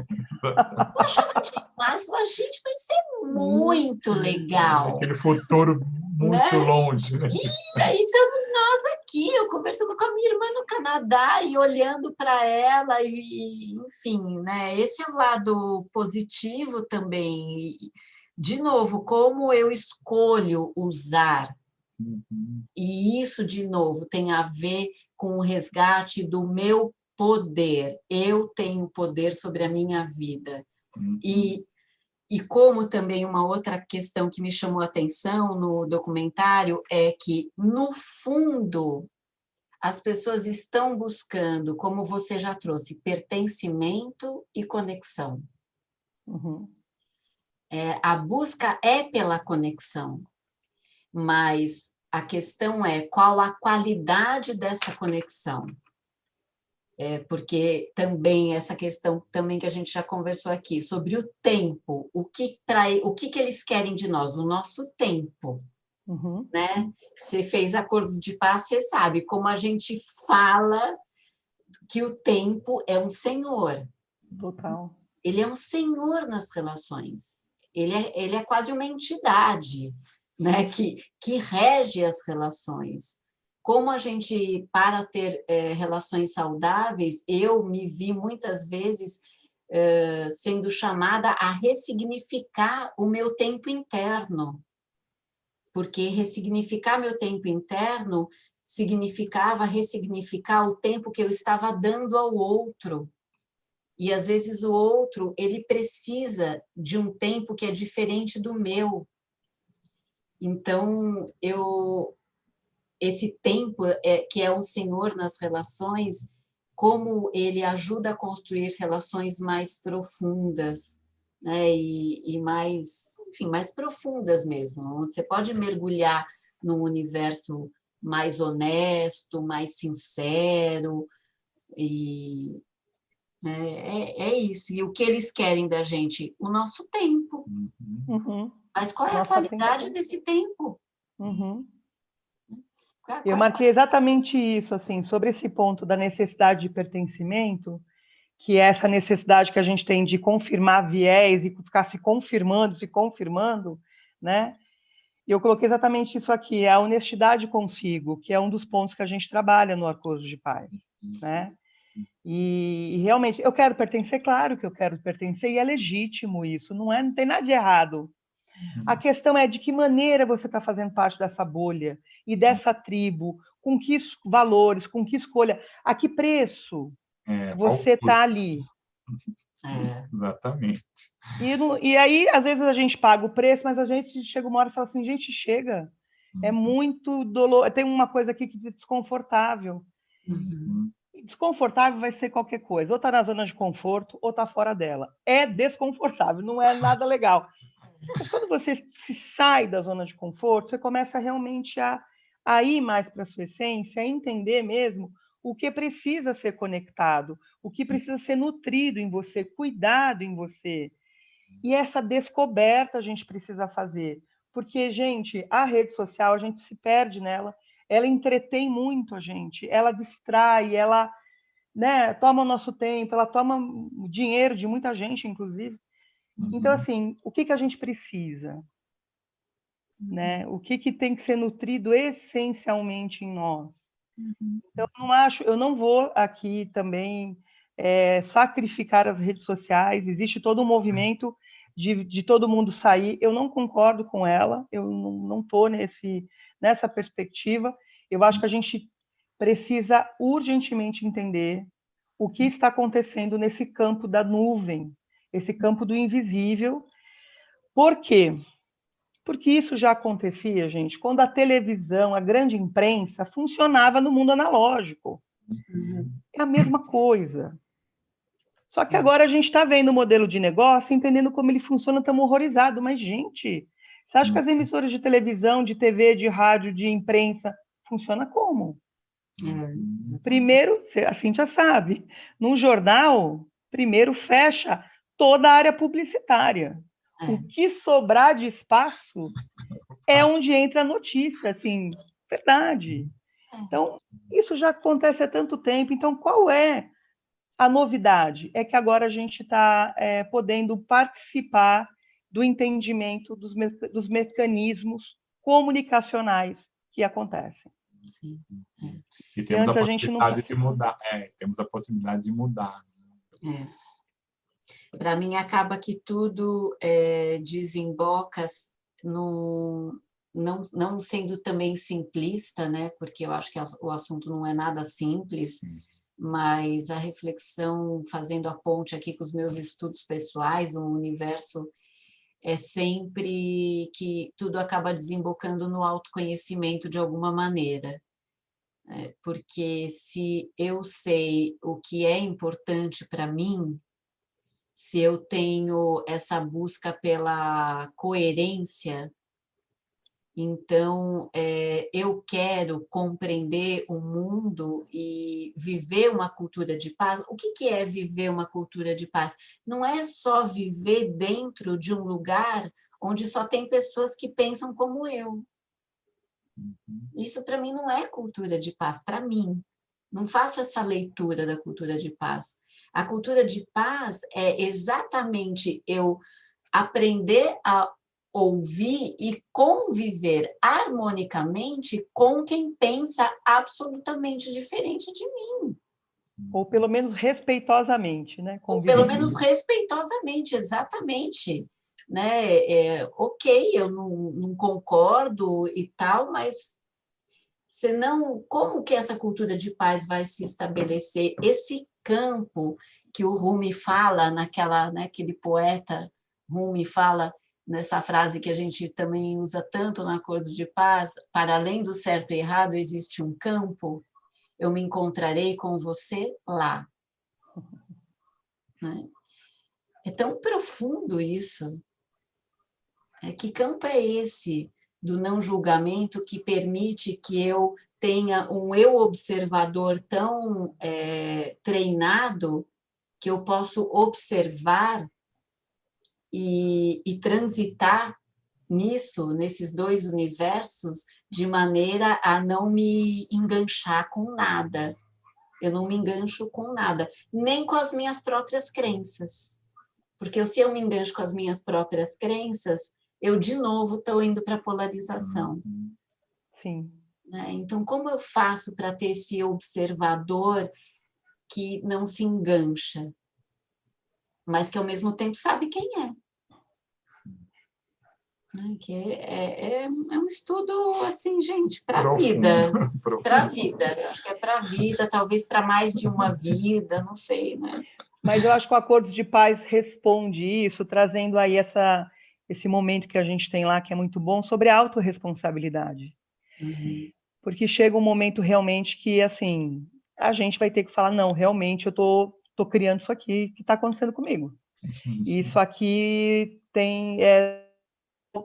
[SPEAKER 1] Eu achava demais, falava, gente, vai ser muito legal.
[SPEAKER 2] Aquele futuro muito longe. Né?
[SPEAKER 1] E aí estamos nós aqui, eu conversando com a minha irmã no Canadá e olhando para ela, e enfim, né? Esse é o lado positivo também. De novo, como eu escolho usar. E isso, de novo, tem a ver com o resgate do meu poder. Eu tenho poder sobre a minha vida. E como também uma outra questão que me chamou a atenção no documentário é que, no fundo, as pessoas estão buscando, como você já trouxe, pertencimento e conexão. A busca é pela conexão, mas a questão é qual a qualidade dessa conexão. Porque também essa questão também que a gente já conversou aqui, sobre o tempo, o que eles querem de nós? O nosso tempo. Né? Você fez acordos de paz, você sabe como a gente fala que o tempo é um senhor.
[SPEAKER 3] Total.
[SPEAKER 1] Ele é um senhor nas relações. Ele é quase uma entidade, né? que rege as relações. Como a gente, para ter relações saudáveis, eu me vi muitas vezes sendo chamada a ressignificar o meu tempo interno. Porque ressignificar meu tempo interno significava ressignificar o tempo que eu estava dando ao outro. E, às vezes, o outro ele precisa de um tempo que é diferente do meu. Então, esse tempo que é o Senhor nas relações, como ele ajuda a construir relações mais profundas, né? E mais, enfim, mais profundas mesmo, onde você pode mergulhar num universo mais honesto, mais sincero, e É isso. E o que eles querem da gente? O nosso tempo.
[SPEAKER 3] Uhum.
[SPEAKER 1] Mas qual é a
[SPEAKER 3] Nossa
[SPEAKER 1] qualidade
[SPEAKER 3] atenção.
[SPEAKER 1] desse tempo?
[SPEAKER 3] Uhum.
[SPEAKER 1] Qual é a
[SPEAKER 3] Eu marquei exatamente isso, assim, sobre esse ponto da necessidade de pertencimento, que é essa necessidade que a gente tem de confirmar viés e ficar se confirmando, né? E eu coloquei exatamente isso aqui, é a honestidade consigo, que é um dos pontos que a gente trabalha no Arcoso de Paz, né? E realmente, eu quero pertencer, claro que eu quero pertencer, e é legítimo isso, não tem nada de errado. A questão é de que maneira você está fazendo parte dessa bolha e dessa tribo, com que valores, com que escolha, a que preço você está ali.
[SPEAKER 2] Exatamente.
[SPEAKER 3] E aí, às vezes, a gente paga o preço, mas a gente chega uma hora e fala assim, gente, chega. É muito dolor. Tem uma coisa aqui que diz desconfortável. E desconfortável vai ser qualquer coisa. Ou está na zona de conforto, ou está fora dela. É desconfortável, não é nada legal. Mas quando você se sai da zona de conforto, você começa realmente a ir mais para a sua essência, a entender mesmo o que precisa ser conectado, o que precisa ser nutrido em você, cuidado em você. E essa descoberta a gente precisa fazer. Porque, gente, a rede social, a gente se perde nela, ela entretém muito a gente, ela distrai, ela, né, toma o nosso tempo, ela toma o dinheiro de muita gente, inclusive. Então, assim, o que a gente precisa? Né? O que tem que ser nutrido essencialmente em nós? Então, eu não vou aqui também sacrificar as redes sociais, existe todo um movimento de todo mundo sair, eu não concordo com ela, eu não estou nessa perspectiva, eu acho que a gente precisa urgentemente entender o que está acontecendo nesse campo da nuvem, esse campo do invisível. Por quê? Porque isso já acontecia, gente, quando a televisão, a grande imprensa, funcionava no mundo analógico. É a mesma coisa. Só que agora a gente está vendo o modelo de negócio, entendendo como ele funciona, estamos horrorizados. Mas, gente, você acha que as emissoras de televisão, de TV, de rádio, de imprensa, funciona como? Primeiro, a Cíntia sabe, num jornal, primeiro fecha toda a área publicitária. O que sobrar de espaço é onde entra a notícia, assim, verdade. Então, isso já acontece há tanto tempo. Então, qual é a novidade? É que agora a gente está podendo participar do entendimento dos mecanismos comunicacionais que acontecem.
[SPEAKER 1] Sim.
[SPEAKER 2] E temos a possibilidade de mudar. Temos a possibilidade de mudar.
[SPEAKER 1] Para mim, acaba que tudo desemboca no... Não sendo também simplista, né? Porque eu acho que o assunto não é nada simples, mas a reflexão, fazendo a ponte aqui com os meus estudos pessoais, no universo, é sempre que tudo acaba desembocando no autoconhecimento de alguma maneira. Porque se eu sei o que é importante para mim, se eu tenho essa busca pela coerência, então eu quero compreender o mundo e viver uma cultura de paz. O que é viver uma cultura de paz? Não é só viver dentro de um lugar onde só tem pessoas que pensam como eu. Isso para mim não é cultura de paz, para mim. Não faço essa leitura da cultura de paz. A cultura de paz é exatamente eu aprender a ouvir e conviver harmonicamente com quem pensa absolutamente diferente de mim.
[SPEAKER 3] Ou pelo menos respeitosamente, né?
[SPEAKER 1] Ou pelo menos respeitosamente, exatamente. Né? Ok, eu não concordo e tal, mas senão, como que essa cultura de paz vai se estabelecer? Esse campo que o Rumi fala, aquele poeta Rumi fala nessa frase que a gente também usa tanto no Acordo de Paz, para além do certo e errado existe um campo, eu me encontrarei com você lá. Né? É tão profundo isso. Que campo é esse do não julgamento que permite que eu tenha um eu observador tão treinado que eu posso observar e transitar nisso, nesses dois universos, de maneira a não me enganchar com nada. Eu não me engancho com nada, nem com as minhas próprias crenças. Porque se eu me engancho com as minhas próprias crenças, eu, de novo, estou indo para a polarização.
[SPEAKER 3] Sim.
[SPEAKER 1] Né? Então, como eu faço para ter esse observador que não se engancha, mas que, ao mesmo tempo, sabe quem é? Né? Que é um estudo, assim, gente, para a vida. Para a vida. Eu acho que é para a vida, talvez para mais de uma vida, não sei, né?
[SPEAKER 3] Mas eu acho que o Acordo de Paz responde isso, trazendo aí esse momento que a gente tem lá, que é muito bom, sobre a autorresponsabilidade.
[SPEAKER 1] Uhum.
[SPEAKER 3] Porque chega um momento realmente que, assim, a gente vai ter que falar, não, realmente eu tô criando isso aqui que está acontecendo comigo. E isso aqui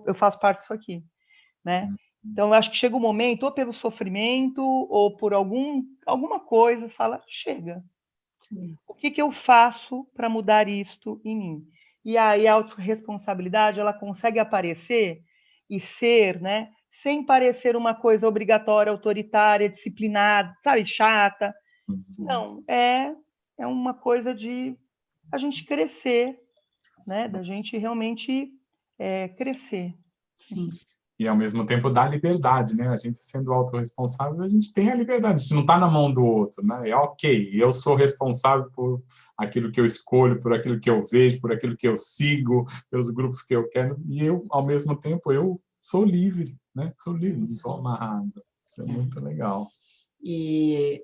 [SPEAKER 3] eu faço parte disso aqui, né? Então, eu acho que chega um momento, ou pelo sofrimento, ou por alguma coisa, fala, chega.
[SPEAKER 1] Sim.
[SPEAKER 3] O que eu faço para mudar isto em mim? E aí a autorresponsabilidade, ela consegue aparecer e ser, né, sem parecer uma coisa obrigatória, autoritária, disciplinada, sabe, chata. Não, é uma coisa de a gente crescer, né, da gente realmente crescer.
[SPEAKER 1] Sim.
[SPEAKER 2] E, ao mesmo tempo, dá liberdade, né? A gente sendo autorresponsável, a gente tem a liberdade, a gente não está na mão do outro, né? É ok, eu sou responsável por aquilo que eu escolho, por aquilo que eu vejo, por aquilo que eu sigo, pelos grupos que eu quero, e eu, ao mesmo tempo, eu sou livre, né? Sou livre, não estou amarrado. Isso é muito legal.
[SPEAKER 1] E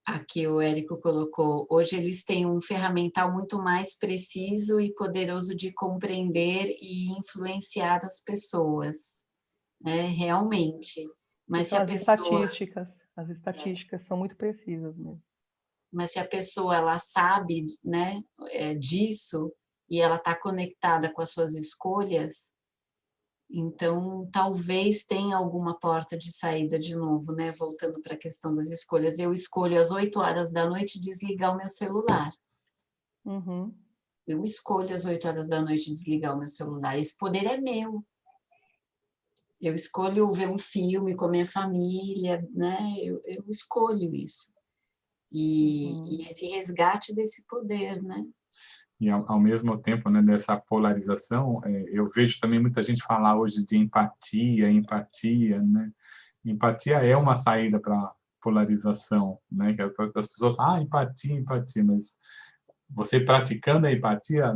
[SPEAKER 1] aqui o Érico colocou, hoje eles têm um ferramental muito mais preciso e poderoso de compreender e influenciar as pessoas, né? Realmente. Mas se
[SPEAKER 3] São
[SPEAKER 1] a
[SPEAKER 3] as
[SPEAKER 1] pessoa,
[SPEAKER 3] estatísticas são muito precisas mesmo.
[SPEAKER 1] mas se a pessoa ela sabe, né, disso e ela está conectada com as suas escolhas, então talvez tenha alguma porta de saída de novo, né? Voltando para a questão das escolhas. Eu escolho às 8 horas da noite desligar o meu celular.
[SPEAKER 3] Uhum.
[SPEAKER 1] Eu escolho às 8 horas da noite desligar o meu celular. Esse poder é meu. Eu escolho ver um filme com a minha família, né? Eu escolho isso. E esse resgate desse poder, né?
[SPEAKER 2] E, ao mesmo tempo, né, dessa polarização, eu vejo também muita gente falar hoje de empatia, né? Empatia é uma saída para polarização, né? Que as pessoas falam, empatia, mas você praticando a empatia,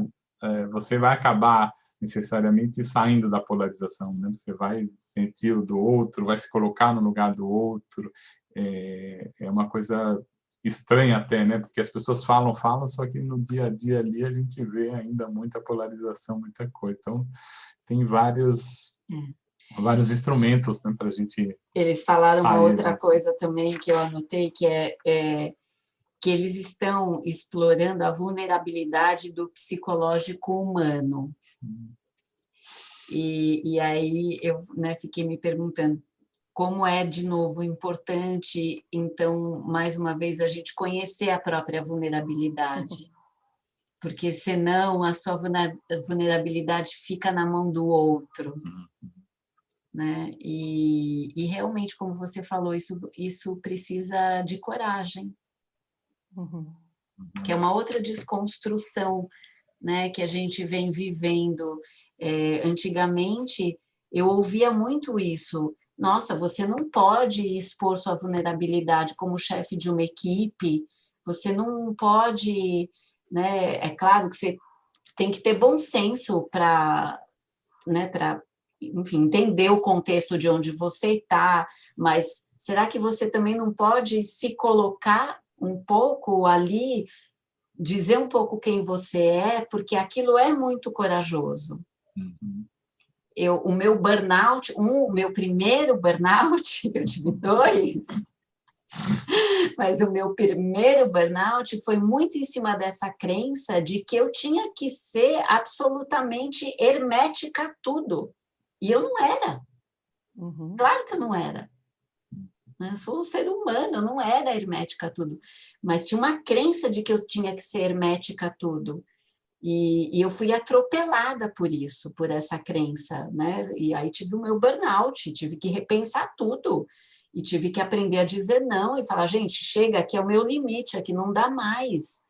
[SPEAKER 2] você vai acabar necessariamente saindo da polarização, né? Você vai sentir o do outro, vai se colocar no lugar do outro. É uma coisa estranha até, né? Porque as pessoas falam, só que no dia a dia ali a gente vê ainda muita polarização, muita coisa. Então, tem vários instrumentos, né, para a gente.
[SPEAKER 1] Eles falaram uma outra
[SPEAKER 2] disso.
[SPEAKER 1] coisa também que eu anotei, que que eles estão explorando a vulnerabilidade do psicológico humano. E aí eu, né, fiquei me perguntando como é, de novo, importante, então, mais uma vez, a gente conhecer a própria vulnerabilidade. Porque, senão, a sua vulnerabilidade fica na mão do outro. Né? E realmente, como você falou, isso precisa de coragem. Que é uma outra desconstrução, né, que a gente vem vivendo. Antigamente, eu ouvia muito isso. Nossa, você não pode expor sua vulnerabilidade como chefe de uma equipe, você não pode, né? É claro que você tem que ter bom senso para, né, enfim, entender o contexto de onde você está, mas será que você também não pode se colocar um pouco ali, dizer um pouco quem você é, porque aquilo é muito corajoso. O meu burnout, o meu primeiro burnout, eu tive 2, mas o meu primeiro burnout foi muito em cima dessa crença de que eu tinha que ser absolutamente hermética a tudo. E eu não era. Claro que eu não era. Eu sou um ser humano, eu não era hermética a tudo. Mas tinha uma crença de que eu tinha que ser hermética a tudo. E eu fui atropelada por isso, por essa crença, né? E aí tive o meu burnout, tive que repensar tudo. E tive que aprender a dizer não e falar, gente, chega, aqui é o meu limite, aqui não dá mais.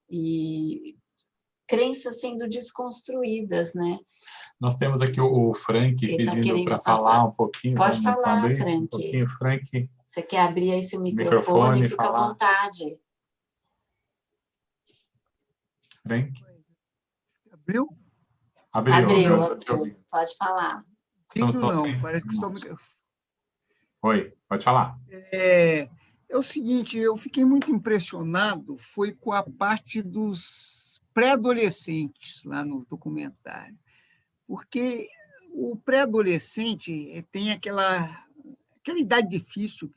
[SPEAKER 1] E crenças sendo desconstruídas, né?
[SPEAKER 2] Nós temos aqui o Frank
[SPEAKER 1] Ele tá
[SPEAKER 2] pedindo
[SPEAKER 1] querendo
[SPEAKER 2] para
[SPEAKER 1] falar.
[SPEAKER 2] falar um pouquinho.
[SPEAKER 1] Pode
[SPEAKER 2] Vamos
[SPEAKER 1] falar,
[SPEAKER 2] abrir
[SPEAKER 1] Frank.
[SPEAKER 2] um pouquinho, Frank.
[SPEAKER 1] Você quer abrir aí seu
[SPEAKER 2] Microfone,
[SPEAKER 1] fica à
[SPEAKER 2] falar.
[SPEAKER 1] vontade.
[SPEAKER 2] Frank.
[SPEAKER 5] Abriu?
[SPEAKER 1] Abriu. Pode falar.
[SPEAKER 2] Estamos só
[SPEAKER 5] Não,
[SPEAKER 2] sem-
[SPEAKER 5] parece que estou...
[SPEAKER 2] Oi, pode falar.
[SPEAKER 5] É o seguinte, eu fiquei muito impressionado, foi com a parte dos pré-adolescentes lá no documentário, porque o pré-adolescente tem aquela idade difícil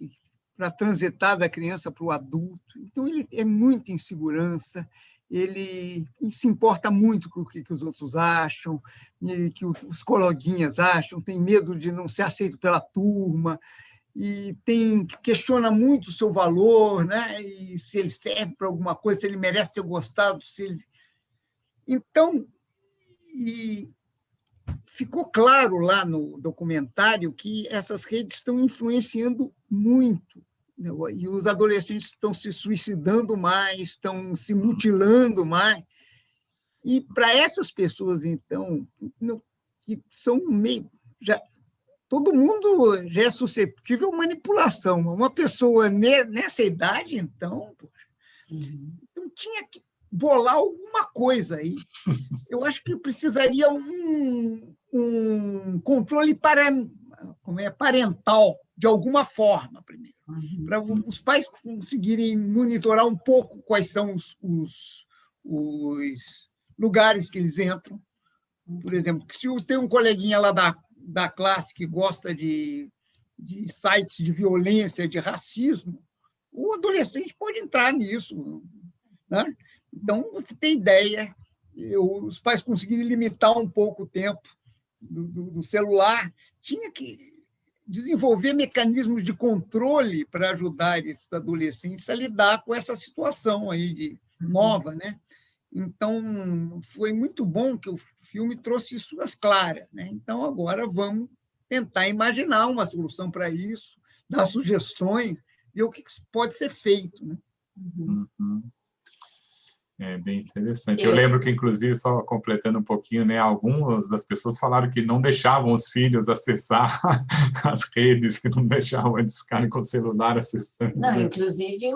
[SPEAKER 5] para transitar da criança para o adulto, então ele é muita insegurança, ele se importa muito com o que os outros acham, que os coleguinhas acham, tem medo de não ser aceito pela turma, e questiona muito o seu valor, né? E se ele serve para alguma coisa, se ele merece ser gostado, se ele... Então, ficou claro lá no documentário que essas redes estão influenciando muito, né? E os adolescentes estão se suicidando mais, estão se mutilando mais. E para essas pessoas, então, que são meio... Todo mundo já é suscetível à manipulação. Uma pessoa nessa idade, então, então tinha que bolar alguma coisa aí. Eu acho que precisaria um controle parental, de alguma forma, primeiro, para os pais conseguirem monitorar um pouco quais são os lugares que eles entram. Por exemplo, se tem um coleguinha lá da classe que gosta de sites de violência, de racismo, o adolescente pode entrar nisso, né? Então, você tem ideia, os pais conseguirem limitar um pouco o tempo do celular, tinha que desenvolver mecanismos de controle para ajudar esses adolescentes a lidar com essa situação aí nova, né? Então, foi muito bom que o filme trouxe isso às claras, né? Então, agora vamos tentar imaginar uma solução para isso, dar sugestões, ver o que pode ser feito, né?
[SPEAKER 2] Uhum. É bem interessante. Eu lembro que, inclusive, só completando um pouquinho, né, algumas das pessoas falaram que não deixavam os filhos acessar as redes, que não deixavam eles ficarem com o celular acessando.
[SPEAKER 1] Não, inclusive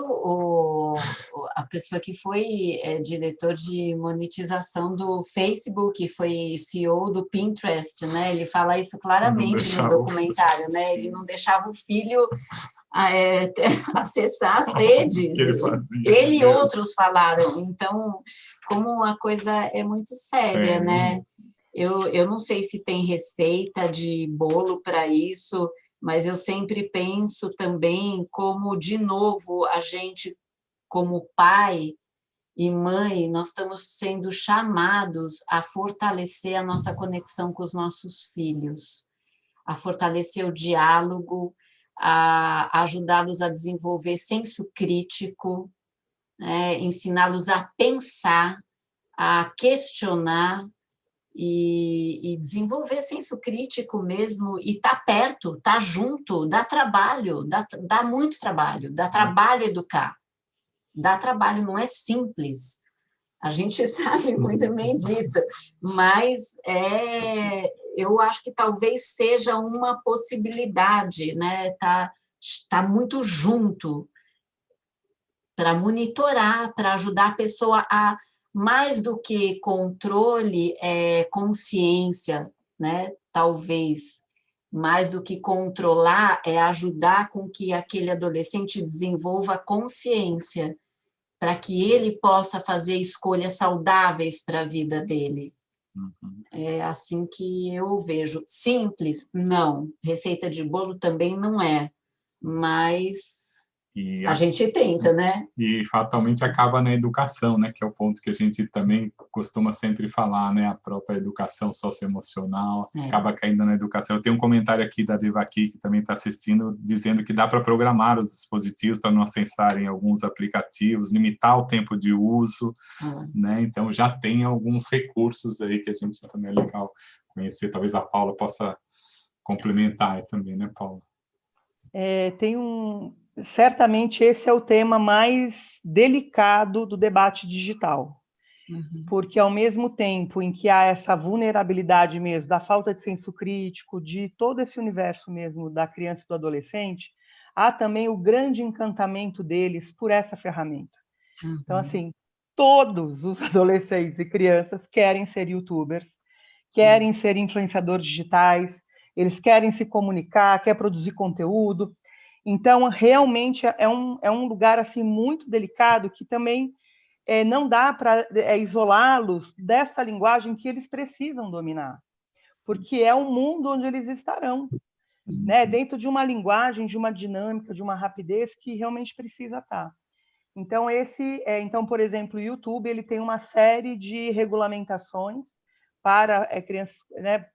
[SPEAKER 1] a pessoa que foi diretor de monetização do Facebook, foi CEO do Pinterest, né? Ele fala isso claramente no documentário, né? Ele não deixava o filho acessar as redes. Ele e outros falaram. Então, como uma coisa é muito séria, né? Eu não sei se tem receita de bolo para isso, mas eu sempre penso também como, de novo, a gente, como pai e mãe, nós estamos sendo chamados a fortalecer a nossa conexão com os nossos filhos, a fortalecer o diálogo, a ajudá-los a desenvolver senso crítico, né? Ensiná-los a pensar, a questionar e desenvolver senso crítico mesmo, e estar perto, estar junto, dá trabalho, dá muito trabalho, dá trabalho educar, dá trabalho, não é simples. A gente sabe muito bem disso, mas eu acho que talvez seja uma possibilidade, né? Tá muito junto para monitorar, para ajudar a pessoa a, mais do que controle, consciência, né? Talvez mais do que controlar, é ajudar com que aquele adolescente desenvolva consciência, para que ele possa fazer escolhas saudáveis para a vida dele. É assim que eu vejo. Simples? Não. Receita de bolo também não é, mas
[SPEAKER 2] E
[SPEAKER 1] A gente tenta, né?
[SPEAKER 2] E fatalmente acaba na educação, né, que é o ponto que a gente também costuma sempre falar, né, a própria educação socioemocional acaba caindo na educação. Eu tenho um comentário aqui da Devaki, que também está assistindo, dizendo que dá para programar os dispositivos para não acessarem alguns aplicativos, limitar o tempo de uso, né, então já tem alguns recursos aí que a gente também é legal conhecer. Talvez a Paula possa complementar aí também, né, Paula?
[SPEAKER 3] Certamente esse é o tema mais delicado do debate digital, porque ao mesmo tempo em que há essa vulnerabilidade mesmo, da falta de senso crítico, de todo esse universo mesmo da criança e do adolescente, há também o grande encantamento deles por essa ferramenta. Então, assim, todos os adolescentes e crianças querem ser youtubers, querem ser influenciadores digitais, eles querem se comunicar, querem produzir conteúdo. Então, realmente é um lugar assim muito delicado que também não dá para isolá-los dessa linguagem que eles precisam dominar, porque é o mundo onde eles estarão, né? Dentro de uma linguagem, de uma dinâmica, de uma rapidez que realmente precisa estar. Então, então, por exemplo, o YouTube ele tem uma série de regulamentações para crianças, né,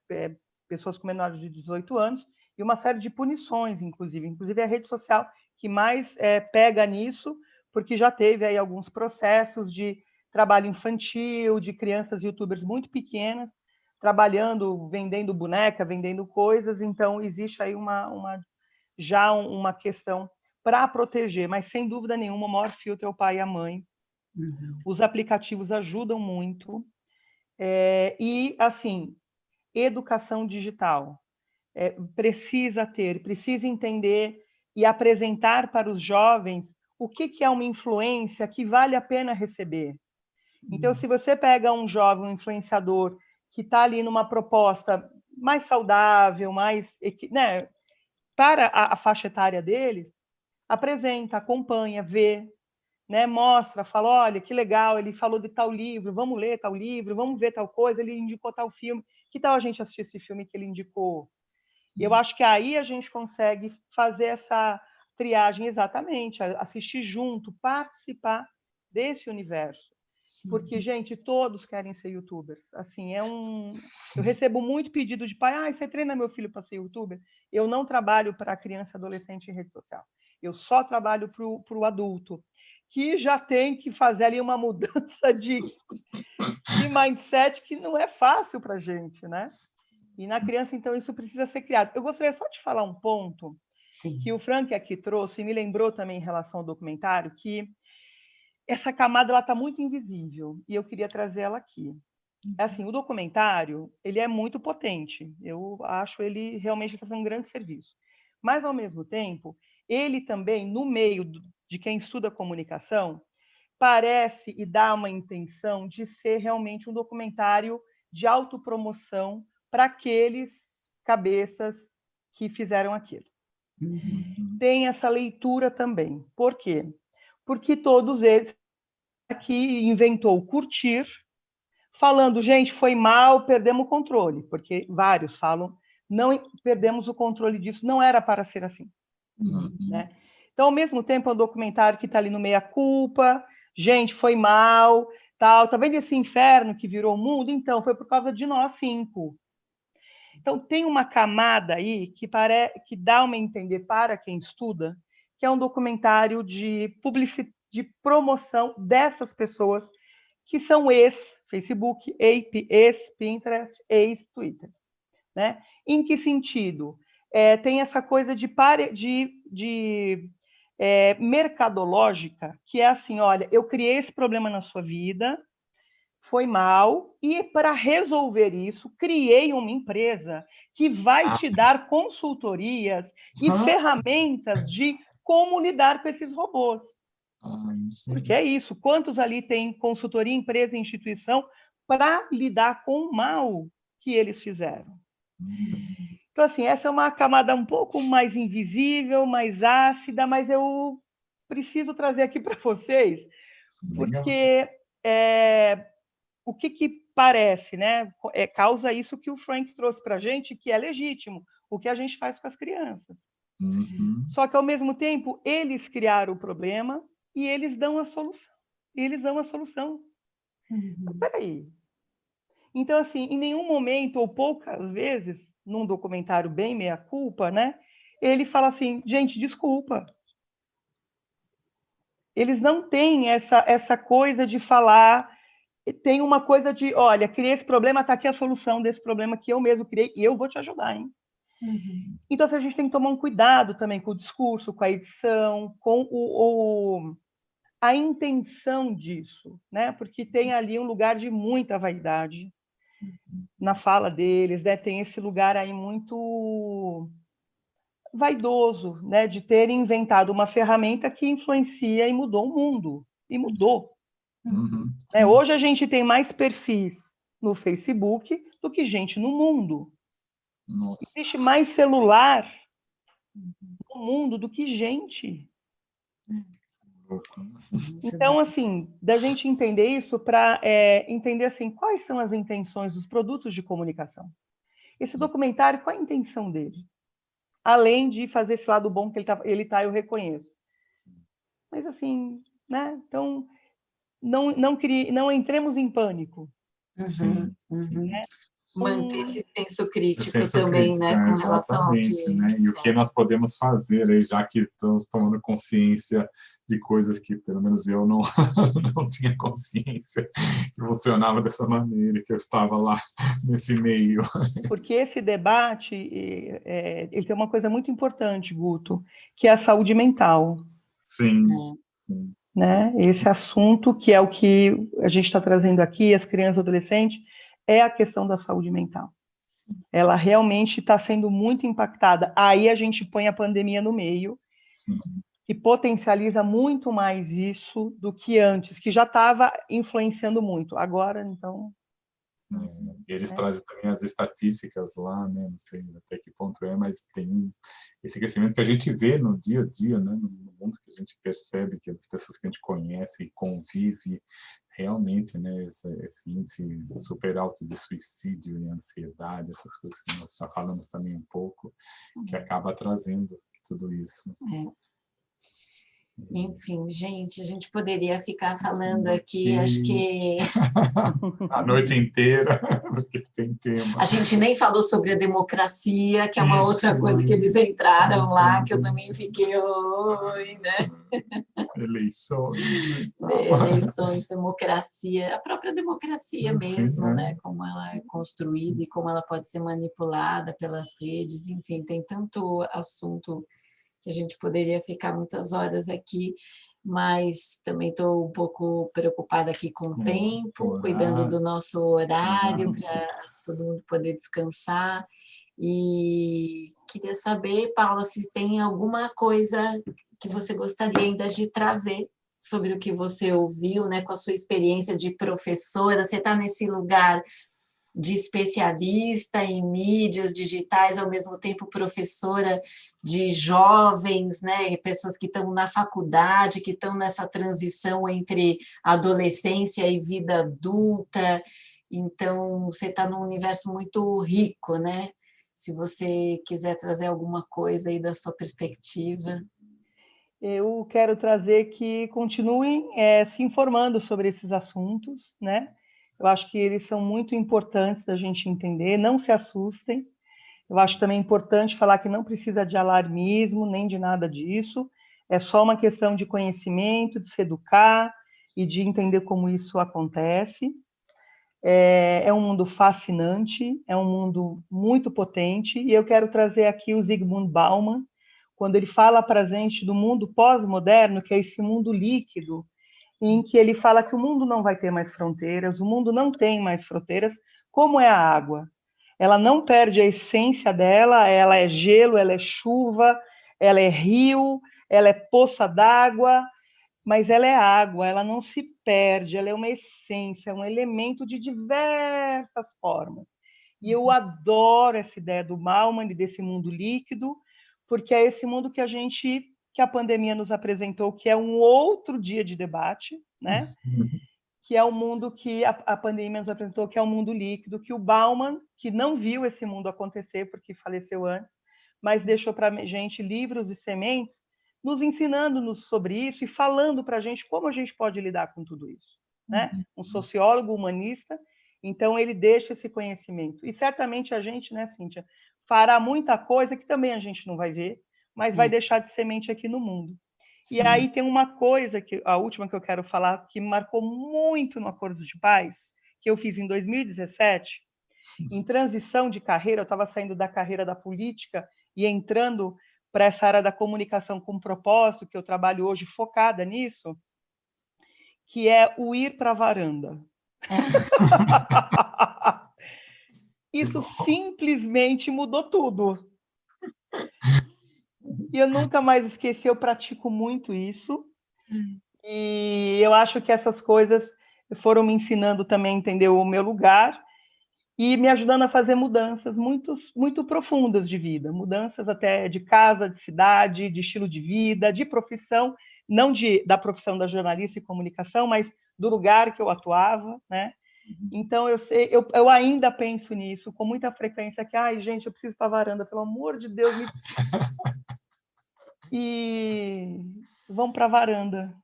[SPEAKER 3] pessoas com menores de 18 anos, e uma série de punições, inclusive a rede social que mais pega nisso, porque já teve aí alguns processos de trabalho infantil, de crianças youtubers muito pequenas, trabalhando, vendendo boneca, vendendo coisas, então existe aí já uma questão para proteger, mas sem dúvida nenhuma, o maior filtro é o pai e a mãe. Os aplicativos ajudam muito. E, assim, educação digital. Precisa entender e apresentar para os jovens o que é uma influência que vale a pena receber. Então, se você pega um jovem, um influenciador, que está ali numa proposta mais saudável, né, para a faixa etária deles, apresenta, acompanha, vê, né, mostra, fala, olha, que legal, ele falou de tal livro, vamos ler tal livro, vamos ver tal coisa, ele indicou tal filme, que tal a gente assistir esse filme que ele indicou? Eu acho que aí a gente consegue fazer essa triagem exatamente, assistir junto, participar desse universo. Porque, gente, todos querem ser youtubers. Assim, eu recebo muito pedido de pai, você treina meu filho para ser youtuber? Eu não trabalho para criança e adolescente em rede social. Eu só trabalho para o adulto, que já tem que fazer ali uma mudança de mindset que não é fácil para a gente, né? E na criança, então, isso precisa ser criado. Eu gostaria só de falar um ponto que o Frank aqui trouxe, e me lembrou também em relação ao documentário, que essa camada está muito invisível, e eu queria trazer ela aqui. Assim, o documentário ele é muito potente, eu acho ele realmente fazendo um grande serviço. Mas, ao mesmo tempo, ele também, no meio de quem estuda comunicação, parece e dá uma intenção de ser realmente um documentário de autopromoção para aqueles cabeças que fizeram aquilo. Tem essa leitura também. Por quê? Porque todos eles aqui inventou curtir, falando, gente, foi mal, perdemos o controle, porque vários falam, não perdemos o controle disso, não era para ser assim. Né? Então, ao mesmo tempo, é um documentário que está ali no meia-culpa, gente, foi mal, tal, tá vendo esse inferno que virou o mundo? Então, foi por causa de nós 5. Então, tem uma camada aí que dá uma entender para quem estuda, que é um documentário de promoção dessas pessoas que são ex-Facebook, ex-Pinterest, ex-Twitter. Né? Em que sentido? Tem essa coisa de mercadológica, que é assim, olha, eu criei esse problema na sua vida, foi mal, e para resolver isso, criei uma empresa que vai te dar consultorias e ferramentas de como lidar com esses robôs. Porque é isso, quantos ali tem consultoria, empresa e instituição para lidar com o mal que eles fizeram? Então, assim, essa é uma camada um pouco mais invisível, mais ácida, mas eu preciso trazer aqui para vocês, porque o que parece, né? Causa isso que o Frank trouxe para a gente, que é legítimo, o que a gente faz com as crianças. Só que, ao mesmo tempo, eles criaram o problema e eles dão a solução. Mas, peraí. Então, assim, em nenhum momento, ou poucas vezes, num documentário bem meia-culpa, né, ele fala assim, gente, desculpa. Eles não têm essa coisa de falar, tem uma coisa de, olha, criei esse problema, está aqui a solução desse problema que eu mesmo criei e eu vou te ajudar, hein? Então, assim, a gente tem que tomar um cuidado também com o discurso, com a edição, com a intenção disso, né? Porque tem ali um lugar de muita vaidade na fala deles, né? Tem esse lugar aí muito vaidoso, né? De ter inventado uma ferramenta que influencia e mudou o mundo. E mudou. Né? Hoje a gente tem mais perfis no Facebook do que gente no mundo.
[SPEAKER 2] Nossa.
[SPEAKER 3] Existe mais celular no mundo do que gente. Então, assim, da gente entender isso para entender assim, quais são as intenções dos produtos de comunicação. Esse documentário, qual a intenção dele? Além de fazer esse lado bom que ele tá, eu reconheço. Mas, assim, né? Então, não entremos em pânico.
[SPEAKER 2] Sim.
[SPEAKER 3] Né?
[SPEAKER 1] Manter esse senso crítico
[SPEAKER 2] senso
[SPEAKER 1] também,
[SPEAKER 2] crítico,
[SPEAKER 1] né? Com relação ao que...
[SPEAKER 2] né? E o que nós podemos fazer, aí, já que estamos tomando consciência de coisas que, pelo menos eu, não tinha consciência que funcionava dessa maneira, que eu estava lá nesse meio.
[SPEAKER 3] Porque esse debate, ele tem uma coisa muito importante, Guto, que é a saúde mental.
[SPEAKER 2] Sim.
[SPEAKER 3] Né? Esse assunto, que é o que a gente está trazendo aqui, as crianças e adolescentes, é a questão da saúde mental. Ela realmente está sendo muito impactada. Aí a gente põe a pandemia no meio, que potencializa muito mais isso do que antes, que já estava influenciando muito. Agora, então...
[SPEAKER 2] Eles trazem também as estatísticas lá, né? Não sei até que ponto mas tem esse crescimento que a gente vê no dia a dia, né? No mundo, que a gente percebe que as pessoas que a gente conhece e convive realmente, né? Esse índice super alto de suicídio e ansiedade, essas coisas que nós já falamos também um pouco, que acaba trazendo tudo isso.
[SPEAKER 1] Enfim, gente, a gente poderia ficar falando aqui, acho que...
[SPEAKER 2] a noite inteira, porque tem tema.
[SPEAKER 1] A gente nem falou sobre a democracia, que é uma outra coisa que eles entraram lá, que eu também fiquei, oi, né? Eleições, democracia, a própria democracia mesmo, né? Como ela é construída e como ela pode ser manipulada pelas redes, enfim, tem tanto assunto que a gente poderia ficar muitas horas aqui, mas também estou um pouco preocupada aqui com o tempo, cuidando do nosso horário, para todo mundo poder descansar. E queria saber, Paula, se tem alguma coisa que você gostaria ainda de trazer sobre o que você ouviu, né, com a sua experiência de professora. Você está nesse lugar de especialista em mídias digitais, ao mesmo tempo professora de jovens, né, pessoas que estão na faculdade, que estão nessa transição entre adolescência e vida adulta. Então, você está num universo muito rico, né? Se você quiser trazer alguma coisa aí da sua perspectiva.
[SPEAKER 3] Eu quero trazer que continuem se informando sobre esses assuntos, né? Eu acho que eles são muito importantes da gente entender, não se assustem. Eu acho também importante falar que não precisa de alarmismo, nem de nada disso. É só uma questão de conhecimento, de se educar e de entender como isso acontece. É um mundo fascinante, é um mundo muito potente, e eu quero trazer aqui o Zygmunt Bauman, quando ele fala para a gente do mundo pós-moderno, que é esse mundo líquido, em que ele fala que o mundo não vai ter mais fronteiras, o mundo não tem mais fronteiras, como é a água. Ela não perde a essência dela, ela é gelo, ela é chuva, ela é rio, ela é poça d'água, mas ela é água, ela não se perde, ela é uma essência, é um elemento de diversas formas. E eu adoro essa ideia do Bauman e desse mundo líquido, porque é esse mundo que a pandemia nos apresentou, que é um outro dia de debate, né? Que é o mundo que a pandemia nos apresentou, que é um mundo líquido, que o Bauman, que não viu esse mundo acontecer, porque faleceu antes, mas deixou para a gente livros e sementes, nos ensinando-nos sobre isso e falando para a gente como a gente pode lidar com tudo isso, né? Um sociólogo humanista, então ele deixa esse conhecimento. E certamente a gente, né, Cíntia, fará muita coisa que também a gente não vai ver, mas vai deixar de semente aqui no mundo.
[SPEAKER 2] Sim.
[SPEAKER 3] E aí tem uma coisa, a última que eu quero falar, que me marcou muito no Acordos de Paz, que eu fiz em 2017, em transição de carreira, eu estava saindo da carreira da política e entrando para essa área da comunicação com propósito, que eu trabalho hoje focada nisso, que é o ir para a varanda. Isso simplesmente mudou tudo. E eu nunca mais esqueci, eu pratico muito isso. E eu acho que essas coisas foram me ensinando também a entender o meu lugar e me ajudando a fazer mudanças muito profundas de vida, mudanças até de casa, de cidade, de estilo de vida, de profissão, não da profissão da jornalista e comunicação, mas do lugar que eu atuava, né? Então, eu ainda penso nisso com muita frequência, que, ai, gente, eu preciso ir para a varanda, pelo amor de Deus. E vamos para a varanda.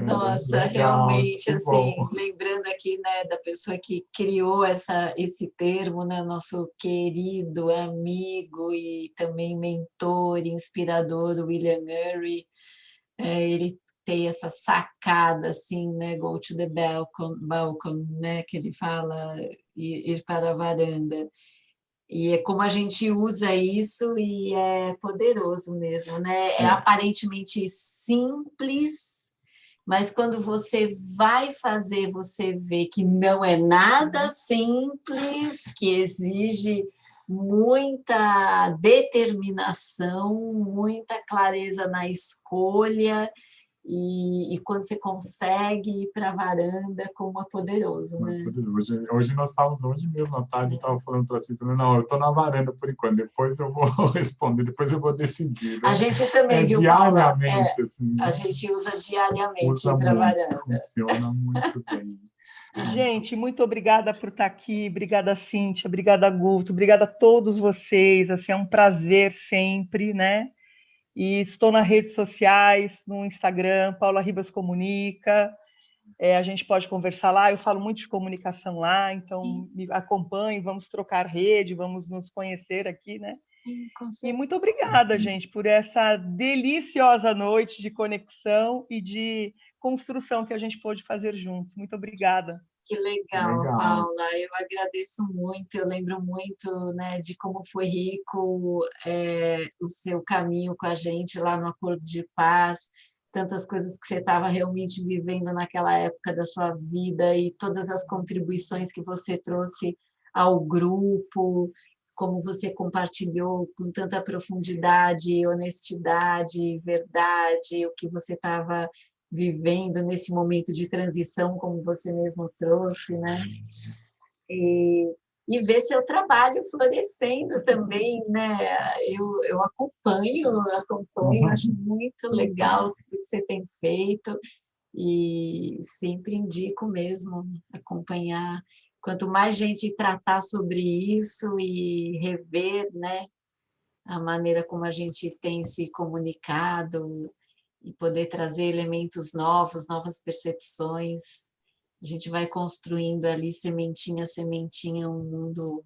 [SPEAKER 1] Nossa, realmente, assim, lembrando aqui, né, da pessoa que criou esse termo, né, nosso querido amigo e também mentor, inspirador, William Ury, ele tem essa sacada, assim, né, go to the balcony, né, que ele fala, ir para a varanda. E é como a gente usa isso e é poderoso mesmo, né? É aparentemente simples, mas quando você vai fazer, você vê que não é nada simples, que exige muita determinação, muita clareza na escolha, e quando você consegue ir para a varanda, como é poderoso, né?
[SPEAKER 2] Hoje nós estávamos, hoje mesmo à tarde, estava falando para si, não, eu estou na varanda por enquanto, depois eu vou responder, depois eu vou decidir. Né?
[SPEAKER 1] A gente também, viu,
[SPEAKER 2] diariamente, assim.
[SPEAKER 1] A gente usa diariamente
[SPEAKER 2] Usa
[SPEAKER 1] para a
[SPEAKER 2] muito,
[SPEAKER 1] varanda.
[SPEAKER 2] funciona muito bem.
[SPEAKER 3] Gente, muito obrigada por estar aqui, obrigada, Cíntia, obrigada, Guto, obrigada a todos vocês, assim, é um prazer sempre, né? E estou nas redes sociais, no Instagram, Paula Ribas Comunica, a gente pode conversar lá, eu falo muito de comunicação lá, então me acompanhe, vamos trocar rede, vamos nos conhecer aqui, né? E muito obrigada, gente, por essa deliciosa noite de conexão e de construção que a gente pôde fazer juntos. Muito obrigada.
[SPEAKER 1] Que legal, Paula. Eu agradeço muito. Eu lembro muito, né, de como foi rico o seu caminho com a gente lá no Acordo de Paz, tantas coisas que você estava realmente vivendo naquela época da sua vida e todas as contribuições que você trouxe ao grupo, como você compartilhou com tanta profundidade, honestidade, verdade, o que você estava vivendo nesse momento de transição, como você mesmo trouxe, né? E ver seu trabalho florescendo também, né? Eu acompanho, acho muito legal tudo que você tem feito e sempre indico mesmo acompanhar. Quanto mais gente tratar sobre isso e rever, né, a maneira como a gente tem se comunicado e poder trazer elementos novos, novas percepções, a gente vai construindo ali, sementinha a sementinha, um mundo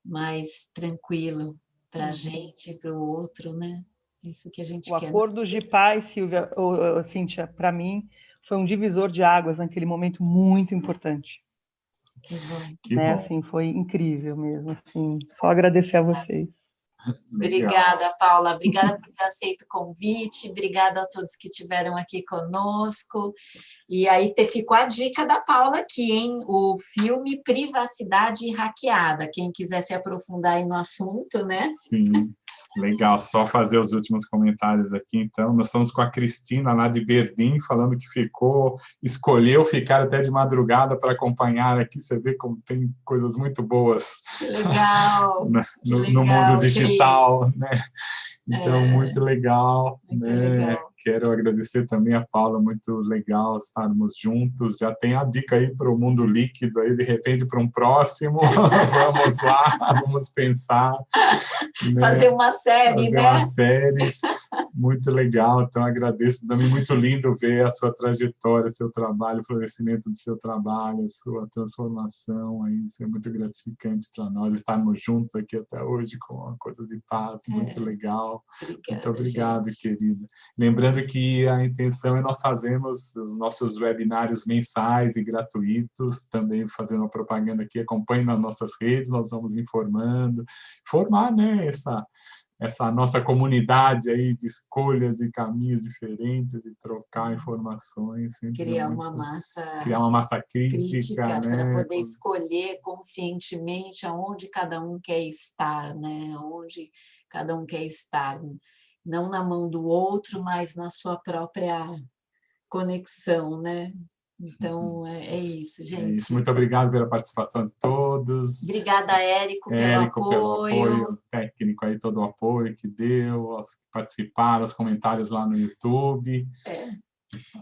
[SPEAKER 1] mais tranquilo para a gente, para o outro, né? Isso que a gente quer.
[SPEAKER 3] O Acordo de Paz, Silvia, Cíntia, para mim, foi um divisor de águas naquele momento muito importante.
[SPEAKER 1] Que bom.
[SPEAKER 3] Né? Assim, foi incrível mesmo. Assim, só agradecer a vocês.
[SPEAKER 1] Obrigada, Paula. Obrigada por ter aceito o convite. Obrigada a todos que estiveram aqui conosco. E aí ficou a dica da Paula aqui, hein? O filme Privacidade Hackeada. Quem quiser se aprofundar aí no assunto, né?
[SPEAKER 2] Sim, legal. Só fazer os últimos comentários aqui, então. Nós estamos com a Cristina lá de Berlim, falando que escolheu ficar até de madrugada para acompanhar aqui. Você vê como tem coisas muito boas.
[SPEAKER 1] Que legal.
[SPEAKER 2] No mundo digital, né? Então, muito legal.
[SPEAKER 1] Muito
[SPEAKER 2] né?
[SPEAKER 1] legal.
[SPEAKER 2] quero agradecer também a Paula, muito legal estarmos juntos. Já tem a dica aí para o mundo líquido, aí de repente para um próximo. Vamos lá, vamos pensar. Né?
[SPEAKER 1] Fazer uma série,
[SPEAKER 2] Fazer
[SPEAKER 1] né?
[SPEAKER 2] uma série. Muito legal, então agradeço também, muito lindo ver a sua trajetória, seu trabalho, o florescimento do seu trabalho, a sua transformação, aí, isso é muito gratificante para nós, estarmos juntos aqui até hoje com a Coisa de Paz, muito legal.
[SPEAKER 1] Obrigada,
[SPEAKER 2] muito obrigado,
[SPEAKER 1] gente.
[SPEAKER 2] querida. Lembrando que a intenção é nós fazermos os nossos webinários mensais e gratuitos, também fazendo uma propaganda aqui, acompanhe nas nossas redes, nós vamos informando, formar, né, essa nossa comunidade aí de escolhas e caminhos diferentes e trocar informações.
[SPEAKER 1] Criar uma massa
[SPEAKER 2] crítica,
[SPEAKER 1] para
[SPEAKER 2] né?
[SPEAKER 1] poder escolher conscientemente aonde cada um quer estar, né? Onde cada um quer estar, não na mão do outro, mas na sua própria conexão, né? Então, é isso, gente.
[SPEAKER 2] É isso. Muito obrigado pela participação de todos.
[SPEAKER 1] Obrigada, Érico,
[SPEAKER 2] pelo apoio, técnico aí, todo o apoio que deu, aos que participaram, os comentários lá no YouTube.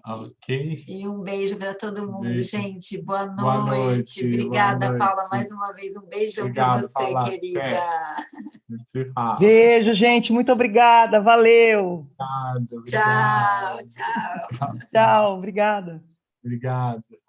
[SPEAKER 2] Ok.
[SPEAKER 1] E um beijo para todo mundo, gente. Boa noite.
[SPEAKER 2] Boa noite.
[SPEAKER 1] Obrigada,
[SPEAKER 2] boa noite.
[SPEAKER 1] Paula, mais uma vez. Um beijão
[SPEAKER 2] Obrigado,
[SPEAKER 1] para você,
[SPEAKER 2] Paula.
[SPEAKER 1] querida.
[SPEAKER 2] Até. Se fala.
[SPEAKER 3] Beijo, gente. Muito obrigada. Valeu.
[SPEAKER 2] Obrigado.
[SPEAKER 1] Tchau, tchau.
[SPEAKER 3] Tchau. Obrigada.
[SPEAKER 2] Obrigado.